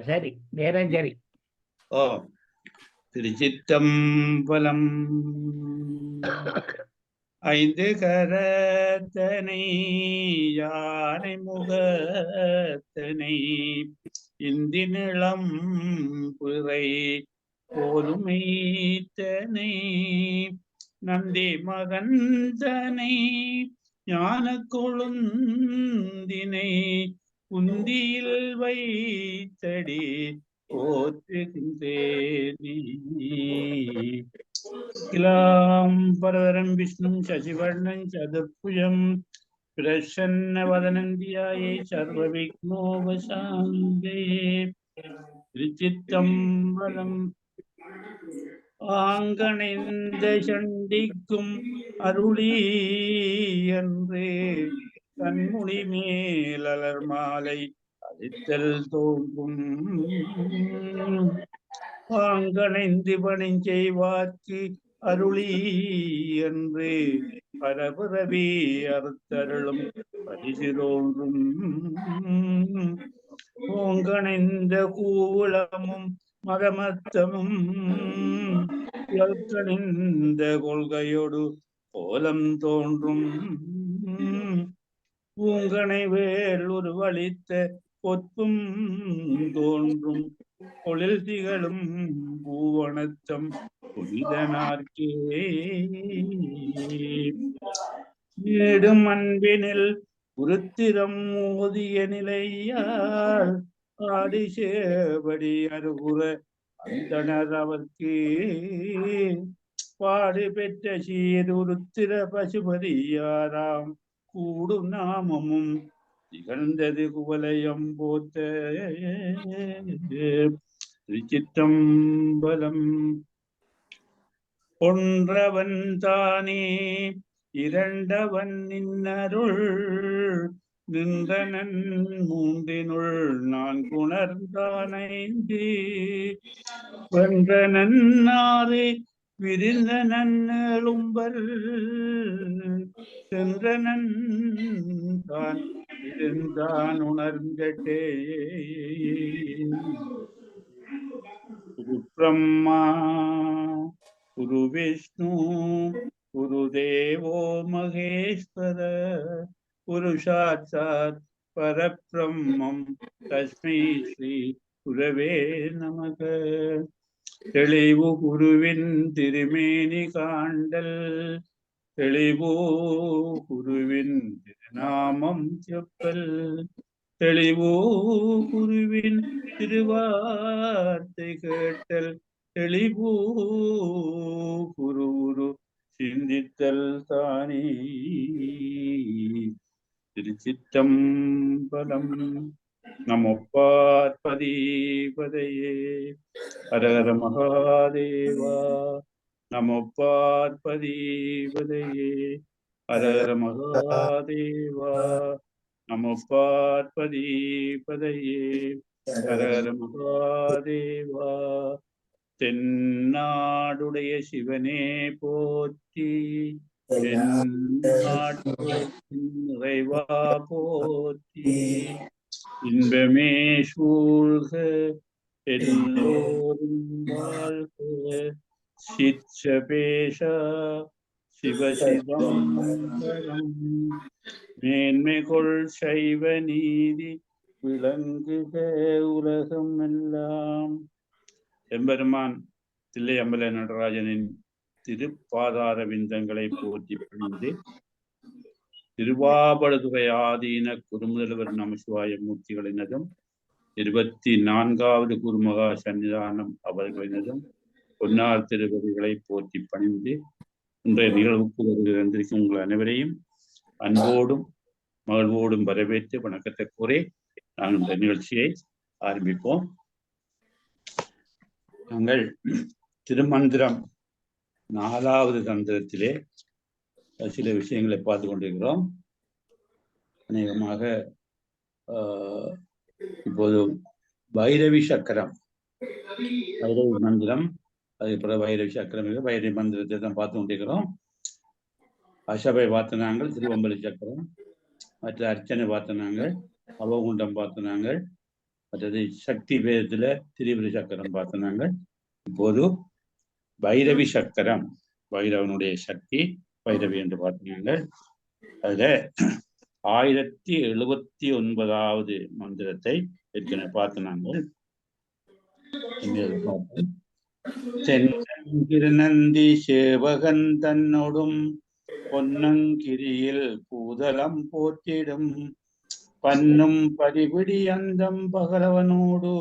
சரி, நேரம் சரி. ஓ, திருச்சிற்றம்பலம். ஐந்து கரத்தனை யானை முகத்தனை இந்தி நிலம் புரை போலுமைத்தனை நந்தி மகந்தனை ஞான கொழுந்தினை குந்தியில் வைத்தடி போற்றுகின்றேனே. கிலாம் விஷ்ணு சசிவர்ணன் சதுர்புஜம் பிரசன்னவதனந்தியாயே சர்வ விக்னோபசாந்தே. திருச்சிற்றம்பலம். ஆங்கணைந்த சண்டிக்கும் அருளி என்று கண்முடி மேலர் மாலை அளித்தல் தோன்றும். ஆங்கணைந்து பணிஞ்செய்வார்க்கு அருளி என்று பரபரவி அறுத்தருளும் பரிசு தோன்றும். ஓங்கணைந்த கூலமும் மதமத்தமும் இயற்கணிந்த கொள்கையோடு கோலம் தோன்றும். பூங்கனை வேல் உருவளித்த பொத்தும் தோன்றும் பொழில் திகழும் பூவனத்தம் புனிதனார்க்கே. நீடும் அன்பினில் உருத்திரம் மோதிய நிலையால் ஆடி சேவடி அருகுற அந்தனர் அவர்க்கு பாடு பெற்ற சீர் உருத்திர பசுபதியாராம் கூடும் நாமமும் திகழ்ந்தது குவலயம் போத்த. திருச்சிற்றம்பலம். ஒன்றவன் தானே இரண்டவன் நின்னருள் நின்றனன் மூன்றினுள் நான் குணர்ந்தானைந்து வென்றனன் ஆறு விரிந்தனன் எழும்பல் சென்றனன் தான் இருந்தான் உணர்ந்தட்டே. குரு பிரம்மா குரு விஷ்ணு குரு தேவோ மகேஸ்வர குரு சாட்சாத் பரபிரம்மம் தஸ்மை ஸ்ரீ குரவே நமக. தெளிவு குருவின் திருமேனி காண்டல் தெளிவோ குருவின் திருநாமம் செப்பல் தெளிவோ குருவின் திருவார்த்தை கேட்டல் தெளிவோ குரு குரு சிந்தித்தல் தானே. திருச்சிற்றம்பலம். நமோ பார்வதிபதையே ஹரஹர மகாதேவா. நமோ பார்வதிபதையே ஹரஹர மகாதேவா. நமோ பார்வதிபதையே ஹரஹர மகாதேவா. தென்னாடுடைய சிவனே போற்றி நிறைவா போற்றி. இன்பமே சூழ்க எல்லோரும் வாழ்க. சிற்சபேஷா சிவசிதம்பரம் மேன்மைகொள் சைவ நீதி விளங்குக உலகம் எல்லாம். எம்பெருமான் தில்லை அம்பல நடராஜனின் திருப்பாதார விந்தங்களை போற்றி பணிந்து திருவாபடுதுறை ஆதீன குருமுதல்வர் நமசிவாய மூர்த்திகளினதும் 24வது குருமகா சன்னிதானம் அவர்களினதும் பொன்னார் திருவடிகளை போற்றி பணிந்து இன்றைய நிகழ்வுக்கு வந்திருக்கும் உங்கள் அனைவரையும் அன்போடும் மகிழ்வோடும் வரவேற்று வணக்கத்தை கூறி நான் இந்த நிகழ்ச்சியை ஆரம்பிப்போம். நாங்கள் திருமந்திரம் 4வது தந்திரத்திலே சில விஷயங்களை பார்த்து கொண்டிருக்கிறோம். அநேகமாக இப்போது பைரவி சக்கரம், பைரவி மந்திரம், அதுக்கப்புறம் பைரவி சக்கரம், பைரவி மந்திரத்தை தான் பார்த்து கொண்டிருக்கிறோம். அசபை பார்த்த நாங்கள், திருவம்பலி சக்கரம், மற்ற அர்ச்சனை பார்த்த நாங்கள், அவகுண்டம் பார்த்த நாங்கள், அதாவது சக்தி பேதத்துல திரிபுர சக்கரம் பார்த்த நாங்கள். இப்போது பைரவி சக்கரம், பைரவனுடைய சக்தி பைரவி என்று பார்த்தீங்க. அதுல 1079வது மந்திரத்தை ஏற்கனவே பார்த்து நாங்கள். திருநந்தி சேவகன் தன்னோடும் பொன்னங்கிரியில் பூதலம் போற்றிடும் பன்னும் பரிபிடி அந்தம் பகலவனோடு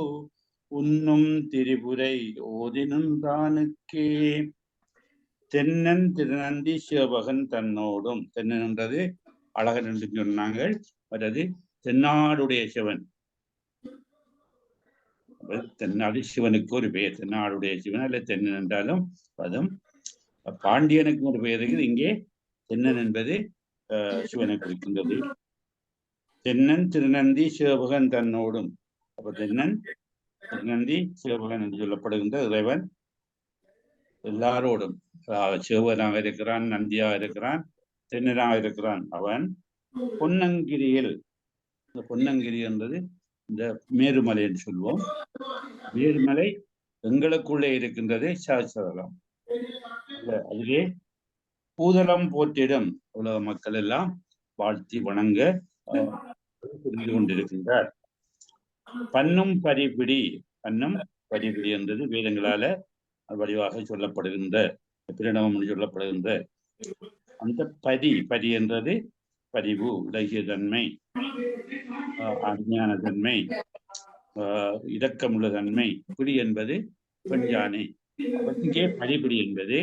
உன்னும் திரிபுரை ஓதினுந்தானுக்கே. தென்னன் திருநந்தி சிவபகன் தன்னோடும், தென்னன் என்றது அழகன் என்று சொன்னாங்க. அதாவது தென்னாடுடைய சிவன், தென்னாடு சிவனுக்கு ஒரு பெயர், தென்னாடுடைய சிவன் அல்ல தென்னன் என்றாலும் அதுவும் பாண்டியனுக்கு ஒரு பெயர் இருக்குது. இங்கே தென்னன் என்பது சிவனை குறிக்கின்றது. தென்னன் திருநந்தி சிவபகன் தன்னோடும். அப்ப தென்னன் திருநந்தி சிவபகன் என்று சொல்லப்படுகின்ற இறைவன் எல்லாரோடும், சிவனாக இருக்கிறான், நந்தியாக இருக்கிறான், தென்னனாக இருக்கிறான். அவன் பொன்னங்கிரியில், இந்த பொன்னங்கிரி என்பது இந்த மேருமலை என்று சொல்வோம். மேருமலை எங்களுக்குள்ளே இருக்கின்றது சாஸ்திரம். அதிலே பூதலம் போற்றிடம் உலக மக்கள் எல்லாம் வாழ்த்தி வணங்க புரிந்து கொண்டிருக்கின்றார். பன்னும் பரிபிடி, பன்னும் பரிபிடி என்றது வேதங்களால வடிவாக சொல்லப்படுகின்ற பிரணவம் என்று சொல்லப்படுகின்ற அந்த பரி என்றது பரிவு, இலகிய தன்மை, அஞ்ஞான தன்மை, இரக்கமுள்ள தன்மை. பிடி என்பது பெண்யானை. இங்கே பரிபிடி என்பது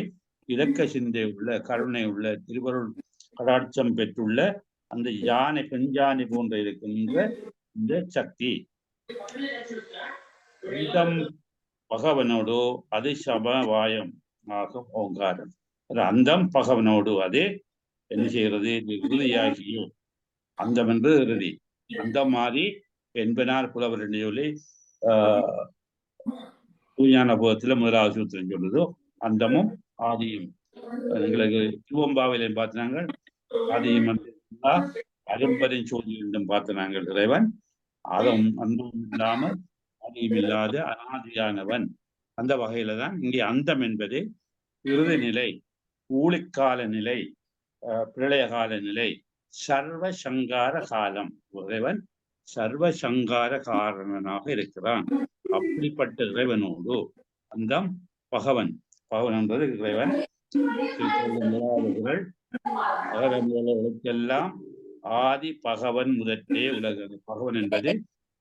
இரக்க சிந்தை உள்ள, கருணை உள்ள, திருவருள் கடாட்சம் பெற்றுள்ள அந்த யானை, பெண் யானை போன்ற இருக்கின்ற இந்த சக்தி. பகவனோடு அது சமவாயம் ஆகும் ஓங்காரம். அந்தம் பகவனோடு அது என்ன செய்கிறது? இறுதியாகிய அந்தம் என்று இறுதி. அந்த மாதிரி என்பனார் புலவர் என்று சொல்லி தூஞான போகத்துல முதலாவது சூத்திரம் சொல்லுதோ, அந்தமும் ஆதியும். எங்களுக்கு திருவம்பாவில பார்த்தாங்க, ஆதியும் அரும்பரின் சோதி என்றும் பார்த்த நாங்கள். இறைவன் அதுவும் அந்தமும் இல்லாமல் ஆதியும் இல்லாத அனாதியானவன். அந்த வகையில தான் இங்கே அந்தம் என்பது இறுதி நிலை, ஊழிக்கால நிலை, பிரளய கால நிலை, சர்வ சங்கார காலம். இறைவன் சர்வ சங்கார காரணனாக இருக்கிறான். அப்படிப்பட்ட இறைவனோடு அந்தம் பகவன், பகவன் என்பது இறைவன். அகரங்களுக்கெல்லாம் ஆதி பகவன் முதற்றே உலக. பகவன் என்பது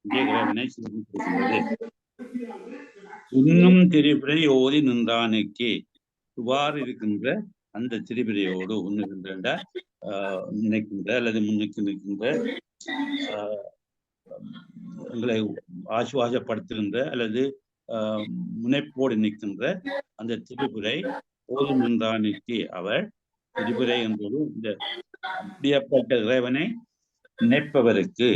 இங்கே இறைவனை சொல்லியிருக்கிறது. இன்னும் திரிபுரை ஓதி நின்றானுக்கே. இவ்வாறு இருக்கின்ற அந்த திரிபுரையோடு உண்ணுகின்ற நினைக்கின்ற அல்லது முன்னுக்கு நிற்கின்ற எங்களை ஆசுவாசப்படுத்துகின்ற அல்லது முனைப்போடு நிற்கின்ற அந்த திரிபுரை ஓதி நின்றானுக்கே. அவர் திரிபுரை என்பது இந்த அப்படியப்பட்ட இறைவனை நினைப்பவருக்கு,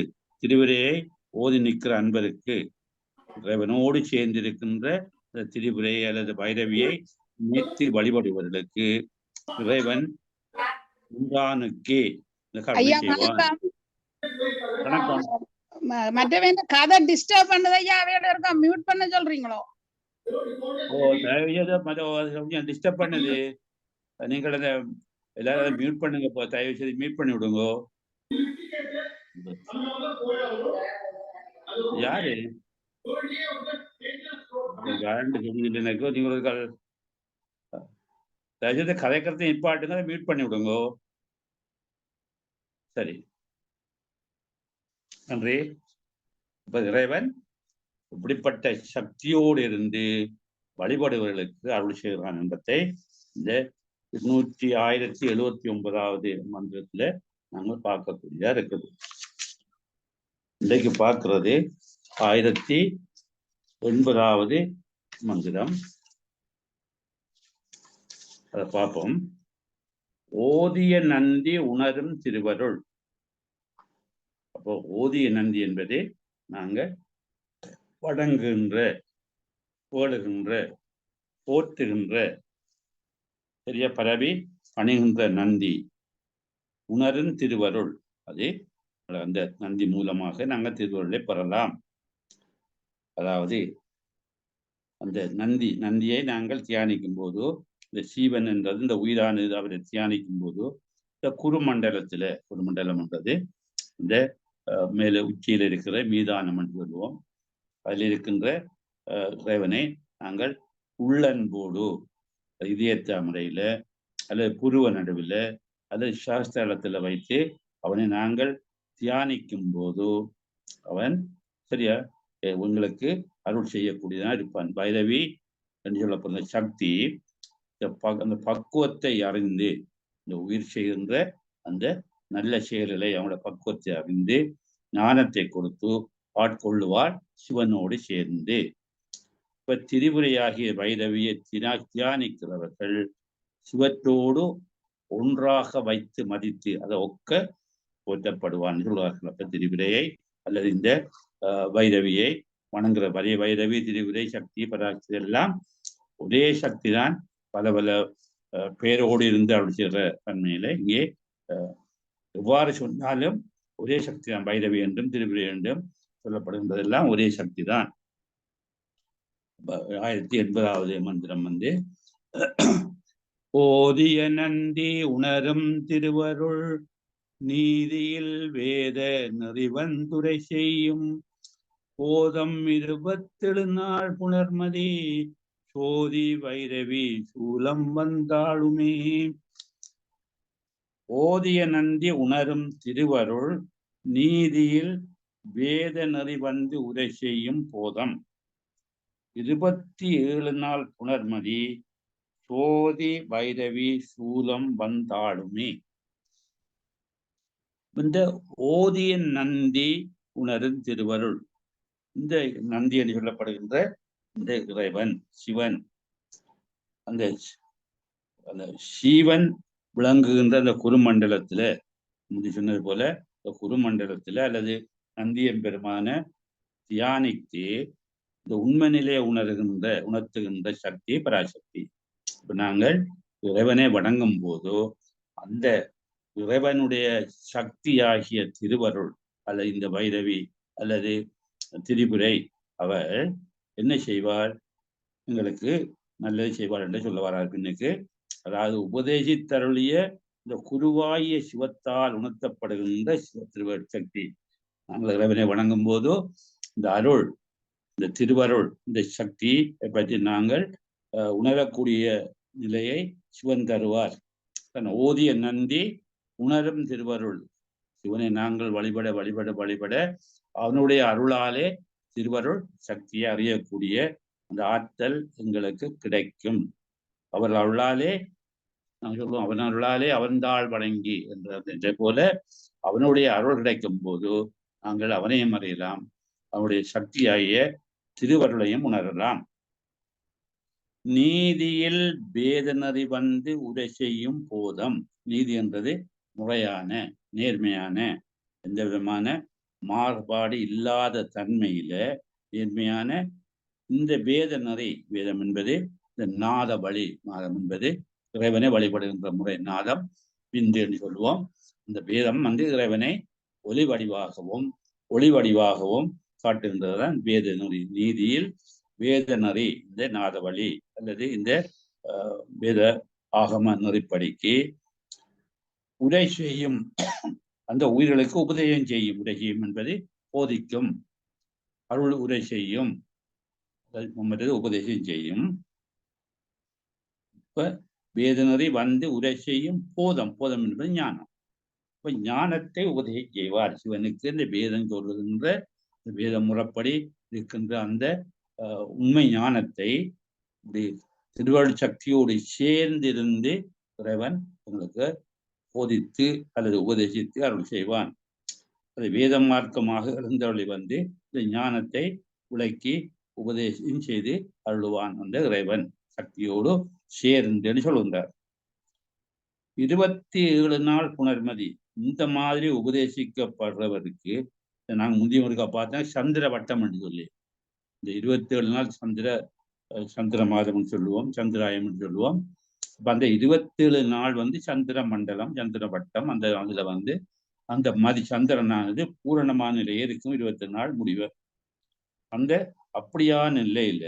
திரிபுரையை ஓதி நிற்கிற அன்பருக்கு, இறைவனோடு சேர்ந்திருக்கின்ற திரிபுரை அல்லது பைரவியை நினைத்து வழிபடுவதற்கு இறைவன் மற்றவன் கதை டிஸ்டர்ப் பண்ணதையா அவையோட இருக்கா மியூட் பண்ண சொல்றீங்களோ? கொஞ்சம் டிஸ்டர்ப் பண்ணுது. நீங்கள் அதை எல்லாரும் மியூட் பண்ணுங்க, தயவு செய்து மியூட் பண்ணி விடுங்க. யாரு தயவுசெய்து கதைக்கிறத நிப்பாட்டுங்க, மியூட் பண்ணி விடுங்க. சரி, நன்றி. இப்ப இறைவன் இப்படிப்பட்ட சக்தியோடு இருந்து வழிபடுவர்களுக்கு அருள் செய்கிறான் என்பதை இந்த 1079வது மந்திரத்துல நாங்கள் பார்க்கக்கூடியதா இருக்குது. இன்றைக்கு பார்க்கிறது 1080வது மந்திரம். அதை பார்ப்போம். ஓதிய நந்தி உணரும் திருவருள். அப்போ ஓதிய நந்தி என்பது நாங்க வணங்குகின்ற, போடுகின்ற, போற்றுகின்ற, பெரிய பரவி அணுகின்ற நந்தி. உணரும் திருவருள், அது அந்த நந்தி மூலமாக நாங்கள் திருவருளை பெறலாம். அதாவது அந்த நந்தியை நாங்கள் தியானிக்கும் போது, இந்த சீவன் என்றது இந்த உயிரானது அவரை தியானிக்கும் போது, இந்த குருமண்டலம் என்றது இந்த மேல உச்சியில் இருக்கிற மீதானம் என்று சொல்லுவோம். அதில் இருக்கின்ற இறைவனை நாங்கள் உள்ளன்போடு இதயத்த முறையில அல்லது புருவ நடுவில் அல்லது சாஸ்திரத்துல வைத்து அவனை நாங்கள் தியானிக்கும் போது அவன் சரியா உங்களுக்கு அருள் செய்யக்கூடியதான் இருப்பான். பைரவி என்று சொல்லப்படுற சக்தி அந்த பக்குவத்தை அறிந்து இந்த உயிர் செய்கின்ற அந்த நல்ல செயல்களை அவங்களோட பக்குவத்தை அறிந்து ஞானத்தை கொடுத்து ஆட்கொள்ளுவார் சிவனோடு சேர்ந்து. இப்ப திரிபுரையாகிய பைரவியை தியானிக்கிறவர்கள் சிவத்தோடு ஒன்றாக வைத்து மதித்து அதை ஒக்க போற்றப்படுவான் சொல்வார்கள். அப்ப திரிபுரையை அல்லது இந்த பைரவியை வணங்குற பைரவி, திரிபுரை, சக்தி, பராசக்தி எல்லாம் ஒரே சக்தி தான். பல பல பேரோடு இருந்து அப்படி செய்கிற தன்மையில இங்கே எவ்வாறு சொன்னாலும் ஒரே சக்தி தான். பைரவி என்றும் திரிபுரை என்றும் சொல்லப்படுகின்றதெல்லாம் ஒரே சக்தி தான். 1080வது மந்திரம் வந்து ஓதிய நந்தி உணரும் திருவருள் நீதியில் வேத நெறிவந்துரை செய்யும் போதம் 27 நாள் புணர்மதி சோதி வைரவி சூலம் வந்தாளுமே. ஓதிய நந்தி உணரும் திருவருள் நீதியில் வேத நெறி வந்து உரை செய்யும் போதம் 27 நாள் புணர்மதி சோதி வைரவி சூலம் வந்தாளுமே. இந்த ஓதிய நந்தி உணரும் திருவருள், இந்த நந்தி என்று சொல்லப்படுகின்ற இந்த இறைவன் சிவன், அந்த சிவன் விளங்குகின்ற அந்த குருமண்டலத்துல முந்தி சொன்னது போல இந்த குருமண்டலத்துல அல்லது நந்தியம் பெருமான தியானித்து இந்த உண்மை நிலையை உணர்த்துகின்ற சக்தி பராசக்தி. இப்ப நாங்கள் இறைவனை வணங்கும் போதோ அந்த இறைவனுடைய சக்தியாகிய திருவருள் அல்லது இந்த பைரவி அல்லது திரிபுரை அவர் என்ன செய்வார், எங்களுக்கு நல்லது செய்வார் என்று சொல்ல வரார் பின்னுக்கு. அதாவது உபதேசித்தருளிய இந்த குருவாய சிவத்தால் உணர்த்தப்படுகின்ற திருவருள் சக்தி. நாங்கள் இறைவனை வணங்கும் போதோ இந்த அருள், இந்த திருவருள், இந்த சக்தியை பற்றி நாங்கள் உணரக்கூடிய நிலையை சிவன் தருவார். ஓதிய நந்தி உணரும் திருவருள், சிவனை நாங்கள் வழிபட வழிபட வழிபட அவனுடைய அருளாலே திருவருள் சக்தியை அறியக்கூடிய அந்த ஆற்றல் எங்களுக்கு கிடைக்கும். அவர் அருளாலே நாங்கள் சொல்லுவோம், அவன் அருளாலே அவன்தாள் வணங்கி என்ற போல அவனுடைய அருள் கிடைக்கும் போது நாங்கள் அவனையும் அறியலாம், அவனுடைய சக்தியாகிய திருவருளையும் உணரலாம். நீதியில் வேதனறி வந்து உரை செய்யும் போதம், நீதி என்பது முறையான நேர்மையான எந்த விதமான மாறுபாடு இல்லாத தன்மையில நேர்மையான இந்த வேதநறை, வேதம் என்பது இந்த நாத வழி, நாதம் என்பது இறைவனை வழிபடுகின்ற முறை, நாதம் விந்து என்று சொல்லுவோம். இந்த வேதம் வந்து இறைவனை ஒளி வடிவாகவும் காட்டுகின்றதுதான் வேத நெறி. நீதியில் வேத நெறி இந்த நாத வழி அல்லது இந்த வேத ஆகம நெறிப்படிக்கு உரை செய்யும், அந்த உயிர்களுக்கு உபதேசம் செய்யும். உரை செய்யும் என்பது போதிக்கும், அருள் உரை செய்யும், உபதேசம் செய்யும். இப்ப வேதனரை வந்து உரை செய்யும் போதம், போதம் என்பது ஞானம். இப்ப ஞானத்தை உபதேசம் செய்வார் சிவனுக்கு. இந்த வேதம் சொல்லுகின்ற வேத முறைப்படி இருக்கின்ற அந்த உண்மை ஞானத்தை திருவருள் சக்தியோடு சேர்ந்திருந்து இறைவன் உங்களுக்கு போதித்து அல்லது உபதேசித்து அருள் செய்வான். அது வேத மார்க்கமாக இருந்தவர்களை வந்து இந்த ஞானத்தை விளக்கி உபதேசம் செய்து அருள்வான் அந்த இறைவன் சக்தியோடு சேர்ந்து சொல்லுகின்றார். 27 நாள் புணர்மதி, இந்த மாதிரி உபதேசிக்கப்படுறவருக்கு நாங்கள் முந்தைய முருகா பார்த்தா சந்திர வட்டம் என்று சொல்லி, இந்த 27 நாள் சந்திர மாதம் சொல்லுவோம், சந்திராயம் என்று சொல்லுவோம். அப்ப அந்த 27 நாள் வந்து சந்திர மண்டலம், சந்திர வட்டம், அந்த அதுல வந்து அந்த சந்திரனானது பூரணமான நிலையே இருக்கும். 27 நாள் முடிவு. அந்த அப்படியான நிலையில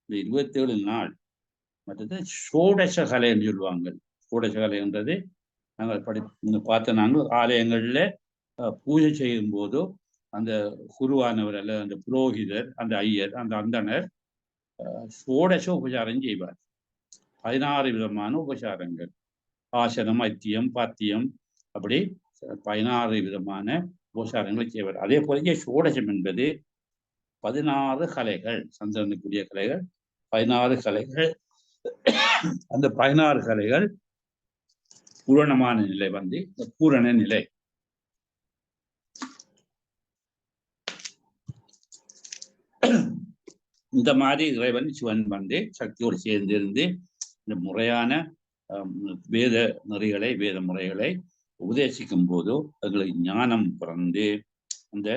இந்த 27 நாள் மற்றது ஷோடச கலை என்று சொல்லுவாங்க. ஷோடச கலை என்றது நாங்கள் பார்த்த நாங்கள் ஆலயங்கள்ல பூஜை செய்யும் போதோ அந்த குருவானவர் அல்ல அந்த புரோகிதர், அந்த ஐயர், அந்த அந்தனர் ஷோடச உபசாரம் செய்வார். 16 விதமான உபசாரங்கள், ஆசனம், ஐத்தியம், பாத்தியம், அப்படி 16 விதமான உபசாரங்களை செய்வார். அதே போல ஷோடசம் என்பது 16 கலைகள், சந்திரனுக்குரிய கலைகள் 16 கலைகள். அந்த 16 கலைகள் பூரணமான நிலை வந்து பூரண நிலை. இந்த மாதிரி இறைவன் சிவன் வந்து சக்தியோடு சேர்ந்திருந்து இந்த முறையான வேத நெறிகளை, வேத முறைகளை உபதேசிக்கும் போதோ அதுகளுக்கு ஞானம் பிறந்து அந்த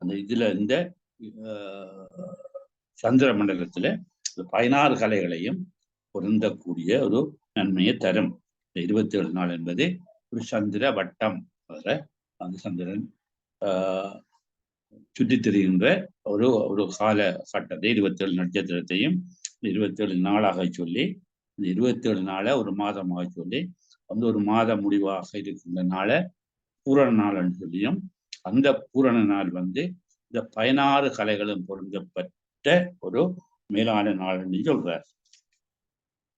அந்த இதுல இந்த சந்திர மண்டலத்துல 16 கலைகளையும் பொருந்தக்கூடிய ஒரு நன்மையை தரும். இந்த 27 நாள் என்பது ஒரு சந்திர வட்டம். அந்த சந்திரன் சுற்றி திரிகின்ற ஒரு கால கட்டத்தை 27 நட்சத்திரத்தையும் 27 நாளாக சொல்லி, இந்த 27 நாளை ஒரு மாதமாக சொல்லி, அந்த ஒரு மாத முடிவாக இருக்கின்ற நாளை பூரண நாள்னு சொல்லியும், அந்த பூரண நாள் வந்து இந்த 16 கலைகளும் பொருந்தப்பட்ட ஒரு மேலான நாள் என்று சொல்றார்.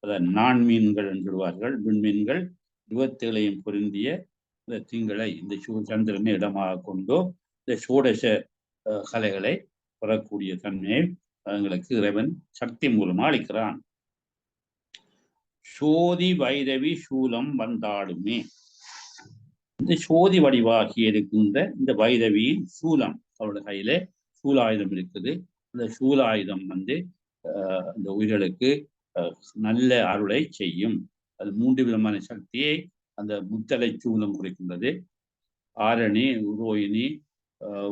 அதான் நான்மீன்கள் என்று சொல்வார்கள். விண்மீன்கள் 27ஐயும் பொருந்திய இந்த திங்களை, இந்த சந்திரனை இடமாக கொண்டோ இந்த ஷோடச கலைகளை பெறக்கூடிய தன்மையை எங்களுக்கு இறைவன் சக்தி மூலமா அளிக்கிறான். சோதி வைரவி சூலம் வந்தாடுமே. இந்த சோதி வடிவாகி இருக்கின்ற இந்த வைரவியின் சூலம், அவருடைய கையில சூலாயுதம் இருக்குது. அந்த சூலாயுதம் வந்து இந்த உயிர்களுக்கு நல்ல அருளை செய்யும். அது 3 விதமான சக்தியை அந்த முத்தலை சூலம் குறிக்கின்றது. ஆரணி, உரோயினி,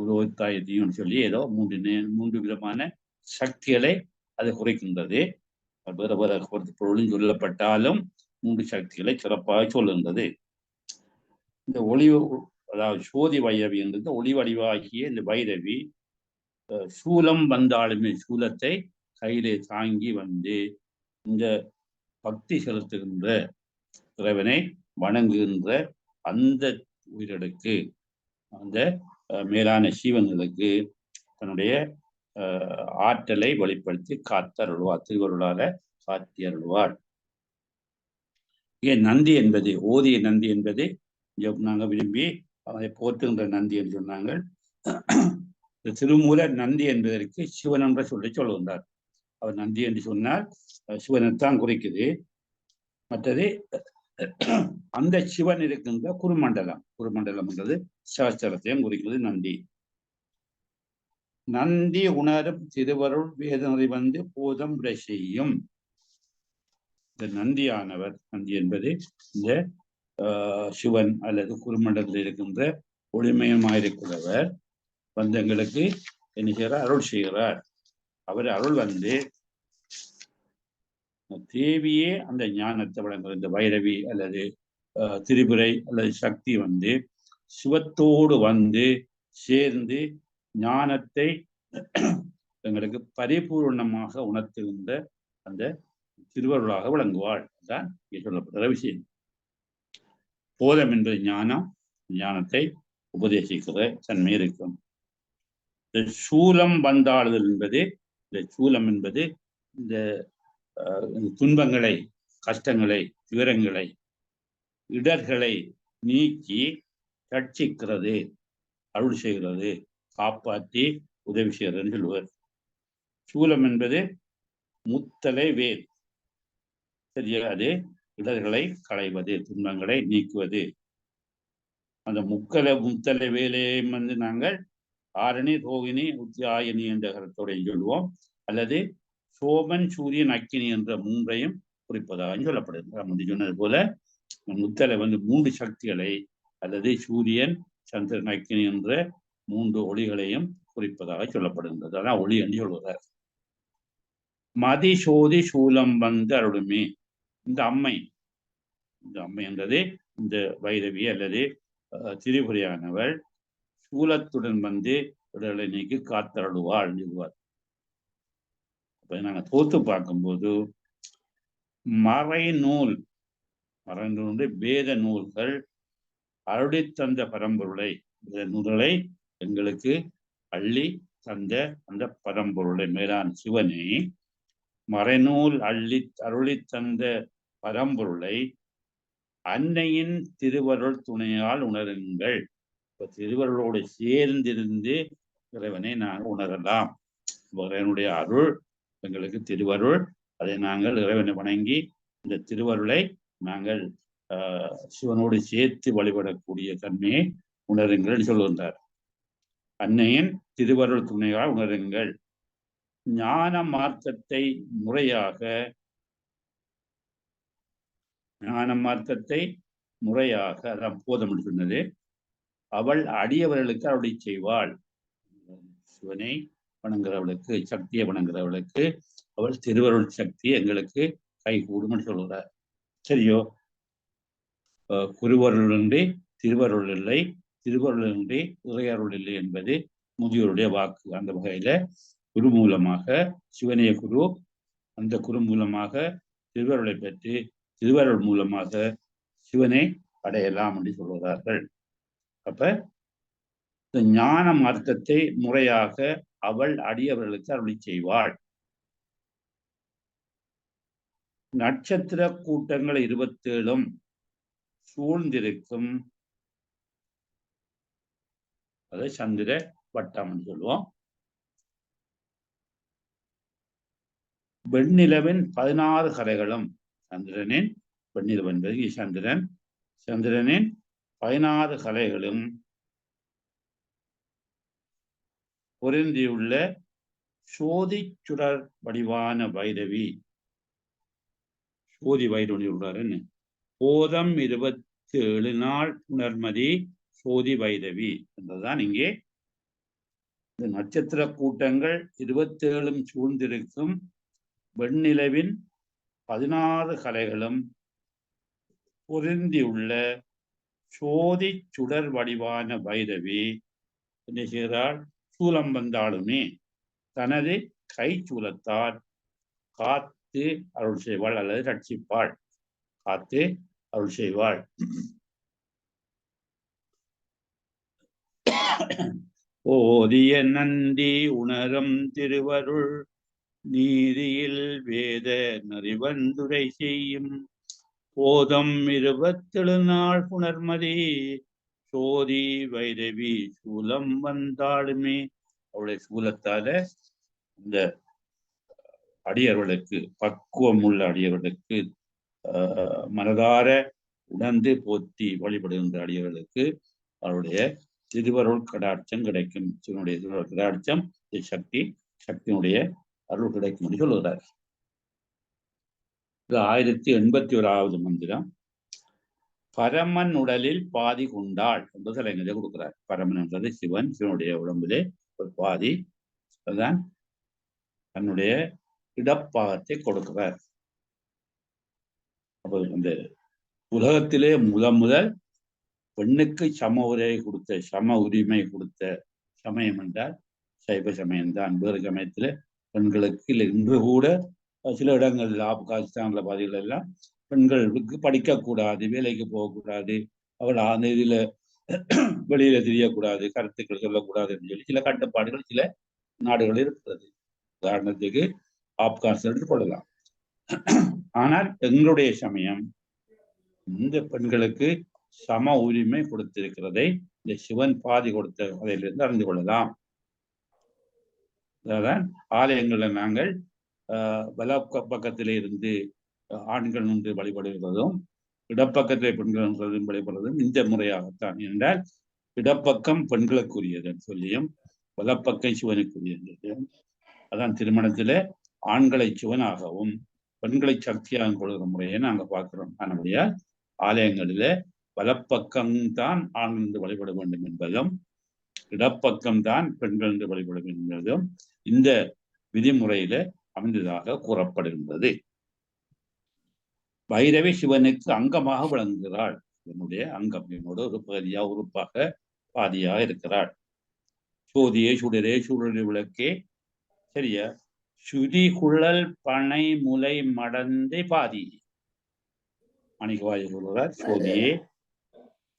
உரோத்தாயத்தையும் சொல்லி ஏதோ 3 விதமான சக்திகளை அது குறைக்கின்றது. வேற வேற பொருளும் சொல்லப்பட்டாலும் 3 சக்திகளை சிறப்பாக சொல்லுகின்றது. இந்த ஒளி, அதாவது சோதி வைரவி என்றது ஒளி வடிவாகிய இந்த வைரவி சூலம் வந்தாலுமே, சூலத்தை கையிலே தாங்கி வந்து இந்த பக்தி செலுத்துகின்ற இறைவனை வணங்குகின்ற அந்த உயிர்களுக்கு, அந்த மேலான சீவன்களுக்கு தன்னுடைய ஆற்றலை வெளிப்படுத்தி காத்தருள்வார். திருவருளால காத்தி அருள்வார். ஏன் நந்தி என்பது, ஓதிய நந்தி என்பது நாங்கள் விரும்பி அவனை போற்றுகின்ற நந்தி என்று சொன்னாங்க. திருமூல நந்தி என்பதற்கு சிவன் என்ற சொல்லுகின்றார். அவர் நந்தி என்று சொன்னால் சிவனைத்தான் குறிக்குது. மற்றது அந்த சிவன் இருக்கின்ற குருமண்டலம், குருமண்டலம் என்றது சகஸ்திரத்தையும் குறிக்கிறது நந்தி. நந்தி உணரும் திருவருள் வேதனை வந்து போதம் விட செய்யும். இந்த நந்தியானவர், நந்தி என்பது இந்த சிவன் அல்லது குருமண்டலத்தில் இருக்கின்ற ஒளிமயமாயிருக்கிறவர் வந்து எங்களுக்கு என்ன செய்கிறார்? அருள் செய்கிறார். அவர் அருள் வந்து தேவியே அந்த ஞானத்தை வழங்குகிற இந்த வைரவி அல்லது திரிபுரை அல்லது சக்தி வந்து சிவத்தோடு வந்து சேர்ந்து ஞானத்தை எங்களுக்கு பரிபூர்ணமாக உணர்த்துகின்ற அந்த திருவருளாக விளங்குவாள். தான் சொல்லப்படுற விஷயம். போதம் என்பது ஞானம், ஞானத்தை உபதேசிக்கிற தன்மை இருக்கும். இந்த சூலம் வந்தாளுதல் என்பது, இந்த சூலம் என்பது இந்த துன்பங்களை, கஷ்டங்களை, துயரங்களை, இடர்களை நீக்கி ரட்சிக்கிறது, அருள் செய்கிறது, காப்பாற்றி உதவி செய்கிறது சொல்லுவார். சூலம் என்பது முத்தலை வேல். சரியா? அது இடர்களை களைவது, துன்பங்களை நீக்குவது. அந்த முத்தலை வேலையும் வந்து நாங்கள் ஆரணி, ரோகிணி, உத்தியாயினி என்ற கருத்தோடையும் சொல்லுவோம். அல்லது சோமன், சூரியன், அக்கினி என்ற 3ஐயும் குறிப்பதாக சொல்லப்படுது. சொன்னது போல முத்தலை வந்து 3 சக்திகளை, அல்லது சூரியன், சந்திரன், அக்கினி என்ற 3 ஒளிகளையும் குறிப்பதாக சொல்லப்படுகின்றது. அதான் ஒளி என்று சொல்வதார். மதி சோதி சூலம் வந்து அருளுமே. இந்த அம்மை என்றது இந்த வைரவி அல்லது திரிபுரையானவள் சூலத்துடன் வந்து உடலை நீக்கி காத்தருளுவாள் சொல்வார். நாங்கள் தோத்து பார்க்கும்போது மறைநூல் வேத நூல்கள் அருளி தந்த பரம்பொருளை நூல்களை எங்களுக்கு அள்ளி தந்த அந்த பரம்பொருளை மேலான சிவனை மறைநூல் அருளி தந்த பரம்பொருளை அன்னையின் திருவருள் துணையால் உணருங்கள். இப்ப திருவருளோடு சேர்ந்திருந்து இறைவனை நாங்கள் உணரலாம். இறைவனுடைய அருள் எங்களுக்கு திருவருள், அதை நாங்கள் இறைவனை வணங்கி இந்த திருவருளை நாங்கள் சிவனோடு சேர்த்து வழிபடக்கூடிய தன்மையை உணருங்கள் சொல்லுகின்றார். அன்னையின் திருவருள் துணையால் உணருங்கள். ஞான மார்க்கத்தை முறையாக அதான் போதம் சொன்னது. அவள் அடியவர்களுக்கு அருளை செய்வாள். சிவனை வணங்குறவளுக்கு, சக்தியை வணங்குறவளுக்கு அவள் திருவருள் சக்தி எங்களுக்கு கைகூடும் சொல்கிறார். சரியோ? குருவருளின்றி திருவருள் இல்லை, திருவருளின்றி இறையருள் இல்லை என்பது முதியோருடைய வாக்கு. அந்த வகையில குரு மூலமாக சிவனைய குரு, அந்த குரு மூலமாக திருவருளை பெற்று திருவருள் மூலமாக சிவனை அடையலாம் என்று சொல்கிறார்கள். அப்ப இந்த ஞான மார்க்கத்தை முறையாக அவள் அடியவர்களுக்கு அருளி செய்வாள். நட்சத்திர கூட்டங்கள் 27 சூழ்ந்திருக்கும், அதை சந்திர வட்டம் சொல்லுவோம். வெண்ணிலவின் 16 கரைகளும், சந்திரனின் வெண்ணிலவு என்பது சந்திரன், சந்திரனின் 16 கலைகளும் பொருந்தியுள்ள சோதி சுடர் வடிவான வைரவி. சோதி வைரவி உள்ளாருன்னு போதம் 27 நாள் புணர்மதி சோதி வைரவி என்றுதான் இங்கே இந்த நட்சத்திர கூட்டங்கள் 27 சூழ்ந்திருக்கும் வெண்ணிலவின் 16 கலைகளும் பொருந்தியுள்ள சோதி சுடர் வடிவான வைரவி என்ன செய்கிறாள்? சூலம் வந்தாலுமே தனது கை சூலத்தால் காத்து அருள் செய்வாள் அல்லது ரட்சிப்பாள். காத்து அருள் செய்வாள். ஓதிய நந்தி உணரும் திருவருள் நீதியில் வேத நறிவந்துரை செய்யும் போதம் 27 நாள் புணர்மதி சோதி வைரவி சூலம் வந்தாலுமே. அவளுடைய சூலத்தால இந்த அடியவர்களுக்கு, பக்குவம் உள்ள அடியவர்களுக்கு, மனதார உணர்ந்து போற்றி வழிபடுகின்ற அடியவர்களுக்கு அவருடைய திருவருள் கடாட்சம் கிடைக்கும். சிவனுடைய திருவருள் கடாட்சம், சக்தியினுடைய அருள் கிடைக்கும் என்று சொல்லுகிறார். இது 1081வது மந்திரம். பரமன் உடலில் பாதி கொண்டாள் என்று தலைஞரை கொடுக்கிறார். பரமன் என்றது சிவன், சிவனுடைய உடம்பிலே ஒரு பாதி, அதுதான் தன்னுடைய இடப்பாகத்தை கொடுக்கிறார். அப்போ இந்த உலகத்திலே முதல் பெண்ணுக்கு சம உரிமை கொடுத்த சமயம் என்றால் சைவ சமயம்தான். வேறு சமயத்துல பெண்களுக்கு இன்று கூட சில இடங்கள்ல ஆப்கானிஸ்தான்ல பாதிகள் எல்லாம் பெண்களுக்கு படிக்கக்கூடாது, வேலைக்கு போகக்கூடாது, அவள் அந்த இதுல வெளியில தெரியக்கூடாது, கருத்துக்கள் சொல்லக்கூடாது என்று சொல்லி சில கட்டுப்பாடுகள் சில நாடுகளில் இருக்கிறது. உதாரணத்துக்கு ஆப்கானிஸ்தான் என்று கொள்ளலாம். ஆனால் எங்களுடைய சமயம் இந்த பெண்களுக்கு சம உரிமை கொடுத்திருக்கிறதை இந்த சிவன் பாதி கொடுத்த கதையிலிருந்து அறிந்து கொள்ளலாம். அதான் ஆலயங்கள்ல நாங்கள் பக்கத்திலே இருந்து ஆண்கள் நின்று வழிபடுகிறதும் இடப்பக்கத்திலே பெண்கள் வழிபடுறதும் இந்த முறையாகத்தான். என்றால் இடப்பக்கம் பெண்களுக்குரியது சொல்லியும் வலப்பக்கம் சிவனுக்குரியது. அதான் திருமணத்திலே ஆண்களை சிவனாகவும் பெண்களை சக்தியாக கொள்கிற முறையை நாங்க பார்க்கிறோம். அதனுடைய ஆலயங்களில வலப்பக்கம்தான் ஆண்கள் என்று வழிபட வேண்டும் என்பதும் இடப்பக்கம்தான் பெண்கள் என்று வழிபட வேண்டும் என்பதும் இந்த விதிமுறையில அமைந்ததாக கூறப்படுகின்றது. பைரவி சிவனுக்கு அங்கமாக விளங்குகிறாள். என்னுடைய அங்கம், என்னோட ஒரு பகுதியா உறுப்பாக பாதியாக இருக்கிறாள். சோதியே சுடரே சூழலி விளக்கே, சரியா? சுரிகுழல் பனை முலை மடந்தை பாதி. மாணிக்கவாய சொல்கிறார், சோதியே,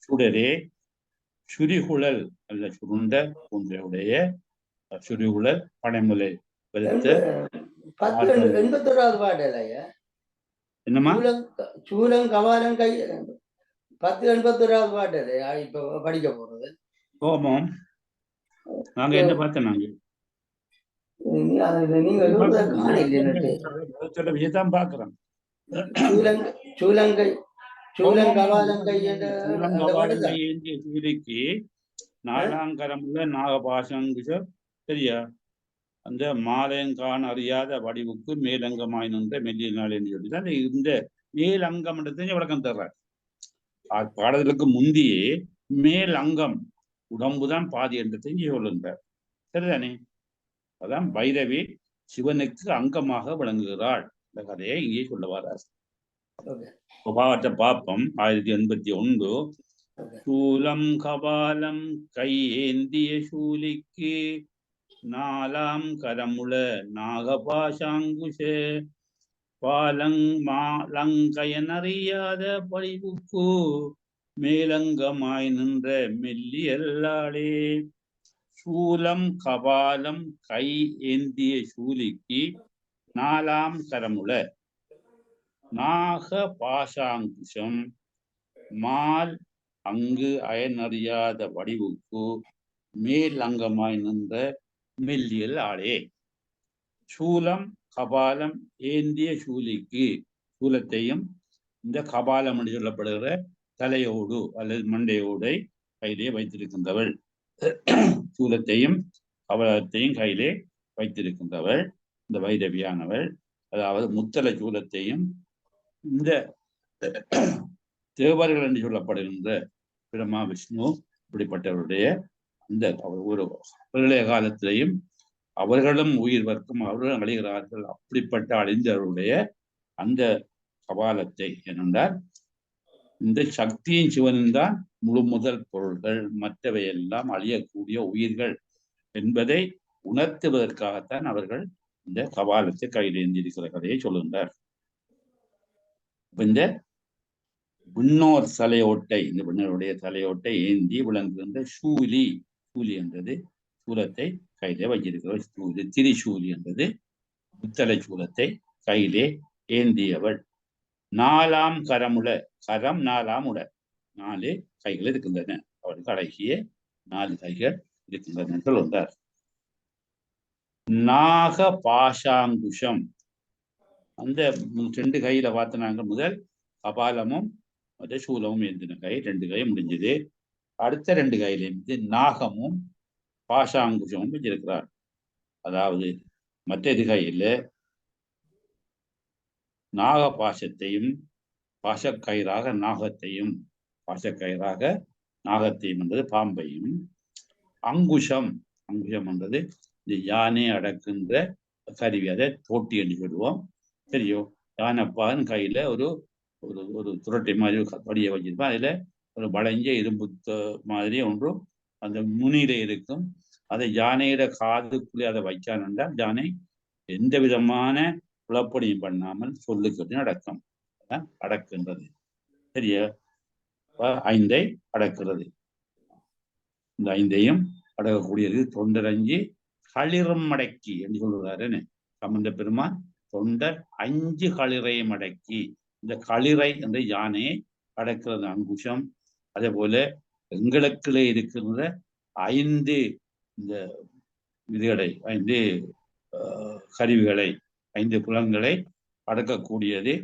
சுடரே, சுரிகுழல் அல்ல சுருண்ட போன்றவுடைய சுரிகுழல் பனைமுலை வெளுத்த. 81வது பாடல் ஐயா. என்னமா? சூலம் கபாலம் கை 1081வது பாடல் இப்ப படிக்க போறது. கோமம் நாங்க என்ன பார்த்தோம்? நாங்க விஷயத்தான் பாக்குறோம். நாலாங்கரமுள்ள நாகபாசங்குஷ சரியா அந்த மாலயங்கான் அறியாத வடிவுக்கு மேலங்கமாய் நின்ற மெல்லிய நாள் என்று சொல்லிதான் இந்த மேலங்கம் என்றதை விளக்கம் தர்றார். பாடலுக்கு முந்தியே மேல் அங்கம் உடம்புதான் பாதி என்றதை சொல்லுகிறார். சரிதானே? அதான் பைரவி சிவனுக்கு அங்கமாக விளங்குகிறாள். இந்த கதையை இங்கே சொல்ல வரார். பாப்பம் 1081. சூலம் கபாலம் கை ஏந்திய சூலிக்கு நாலாம் கரமுள நாகபாசாங்குஷ பாலங்கயனறியாத படிவுக்கு மேலங்கமாய் நின்ற மெல்லியல்லாளே. சூலம் கபாலம் கை ஏந்திய சூலிக்கு நாலாம் கரமுள நாக பாசாங்குஷம் மால் அங்கு அயனறியாத வடிவுக்கு மேல் அங்கமாய் நின்ற மெல்லியல் ஆளே. சூலம் கபாலம் ஏந்திய சூலிக்கு, சூலத்தையும் இந்த கபாலம் என்று சொல்லப்படுகிற தலையோடு அல்லது மண்டையோடை கையிலே வைத்திருக்கின்றவள், சூலத்தையும் கபாலத்தையும் கையிலே வைத்திருக்கின்றவள் இந்த வைரவியானவள். அதாவது முத்தல சூலத்தையும் இந்த தேவர்கள் என்று சொல்லப்படுகின்ற பிரம்மா விஷ்ணு இப்படிப்பட்டவருடைய அந்த ஒரு பிரளய காலத்திலையும் அவர்களும் உயிர் வர்க்கம் அவர்களும் அழிகிறார்கள். அப்படிப்பட்ட அழிந்தவருடைய அந்த கபாலத்தை என்னென்றால் இந்த சக்தியின் சிவனும் தான் முழு முதல் பொருள்கள், மற்றவையெல்லாம் அழியக்கூடிய உயிர்கள் என்பதை உணர்த்துவதற்காகத்தான் அவர்கள் இந்த கபாலத்தை கையில் ஏந்தியிருக்கிற கதையை சொல்லுகின்றார். இந்த விண்ணோர் தலையோட்டை, இந்த விண்ணருடைய தலையோட்டை ஏந்தி விளங்குகின்ற சூலி, சூலி என்றது சூலத்தை கையிலே வைத்திருக்கிற சூலி, திரிசூலி என்றது முத்தலை சூலத்தை கையிலே ஏந்தியவள். நாலாம் கரமுள, கரம் நாலாம் உட, 4 கைகள் இருக்கின்றன. அவருக்கு அழகிய 4 கைகள் இருக்கின்றன என்று சொல்றார். நாக பாசாங்குஷம், அந்த 2 கையில பார்த்தனாங்க. முதல் கபாலமும் சூலமும் ஏந்தின கை, 2 கை முடிஞ்சது. அடுத்த 2 கையிலிருந்து நாகமும் பாசாங்குஷமும் வச்சிருக்கிறார். அதாவது மற்ற கையில நாக பாசத்தையும் பாசக்கயிறாக நாகத்தையும், பாசக்கயிறாக நாகத்தையும் என்றது பாம்பையும், அங்குஷம், அங்குஷம் என்றது இந்த யானை அடக்குகின்ற கருவி, அதை தோட்டி என்று சொல்லுவோம். தெரியும், யானைப்பான் கையில ஒரு ஒரு துரட்டை மாதிரி படியை வச்சிருப்பான். அதுல ஒரு வளைஞ்ச இரும்பு மாதிரி ஒன்றும் அந்த நுனியில இருக்கும். அதை யானையிட காதுக்குள்ளே அதை வைச்சான் என்றால் யானை எந்த விதமான குழப்படியும் பண்ணாமல் சொல்லுக்கு அடக்கம் அடக்குன்றது. சரியா? 5 அடக்குறது. இந்த 5ஐயும் அடக்கக்கூடியது தொண்டரஞ்சி களிரும் அடக்கி என்று சொல்லுறாருன்னு சம்பந்த பெருமான். தொண்டர் 5 களிரையும் அடக்கி, இந்த களிரை என்ற யானையை அடக்கிறது அங்குஷம். அதே போல எங்களுக்குள்ளே இருக்கின்ற 5 இந்த விதிகளை, 5 கருவிகளை, 5 புலன்களை அடக்கக்கூடியது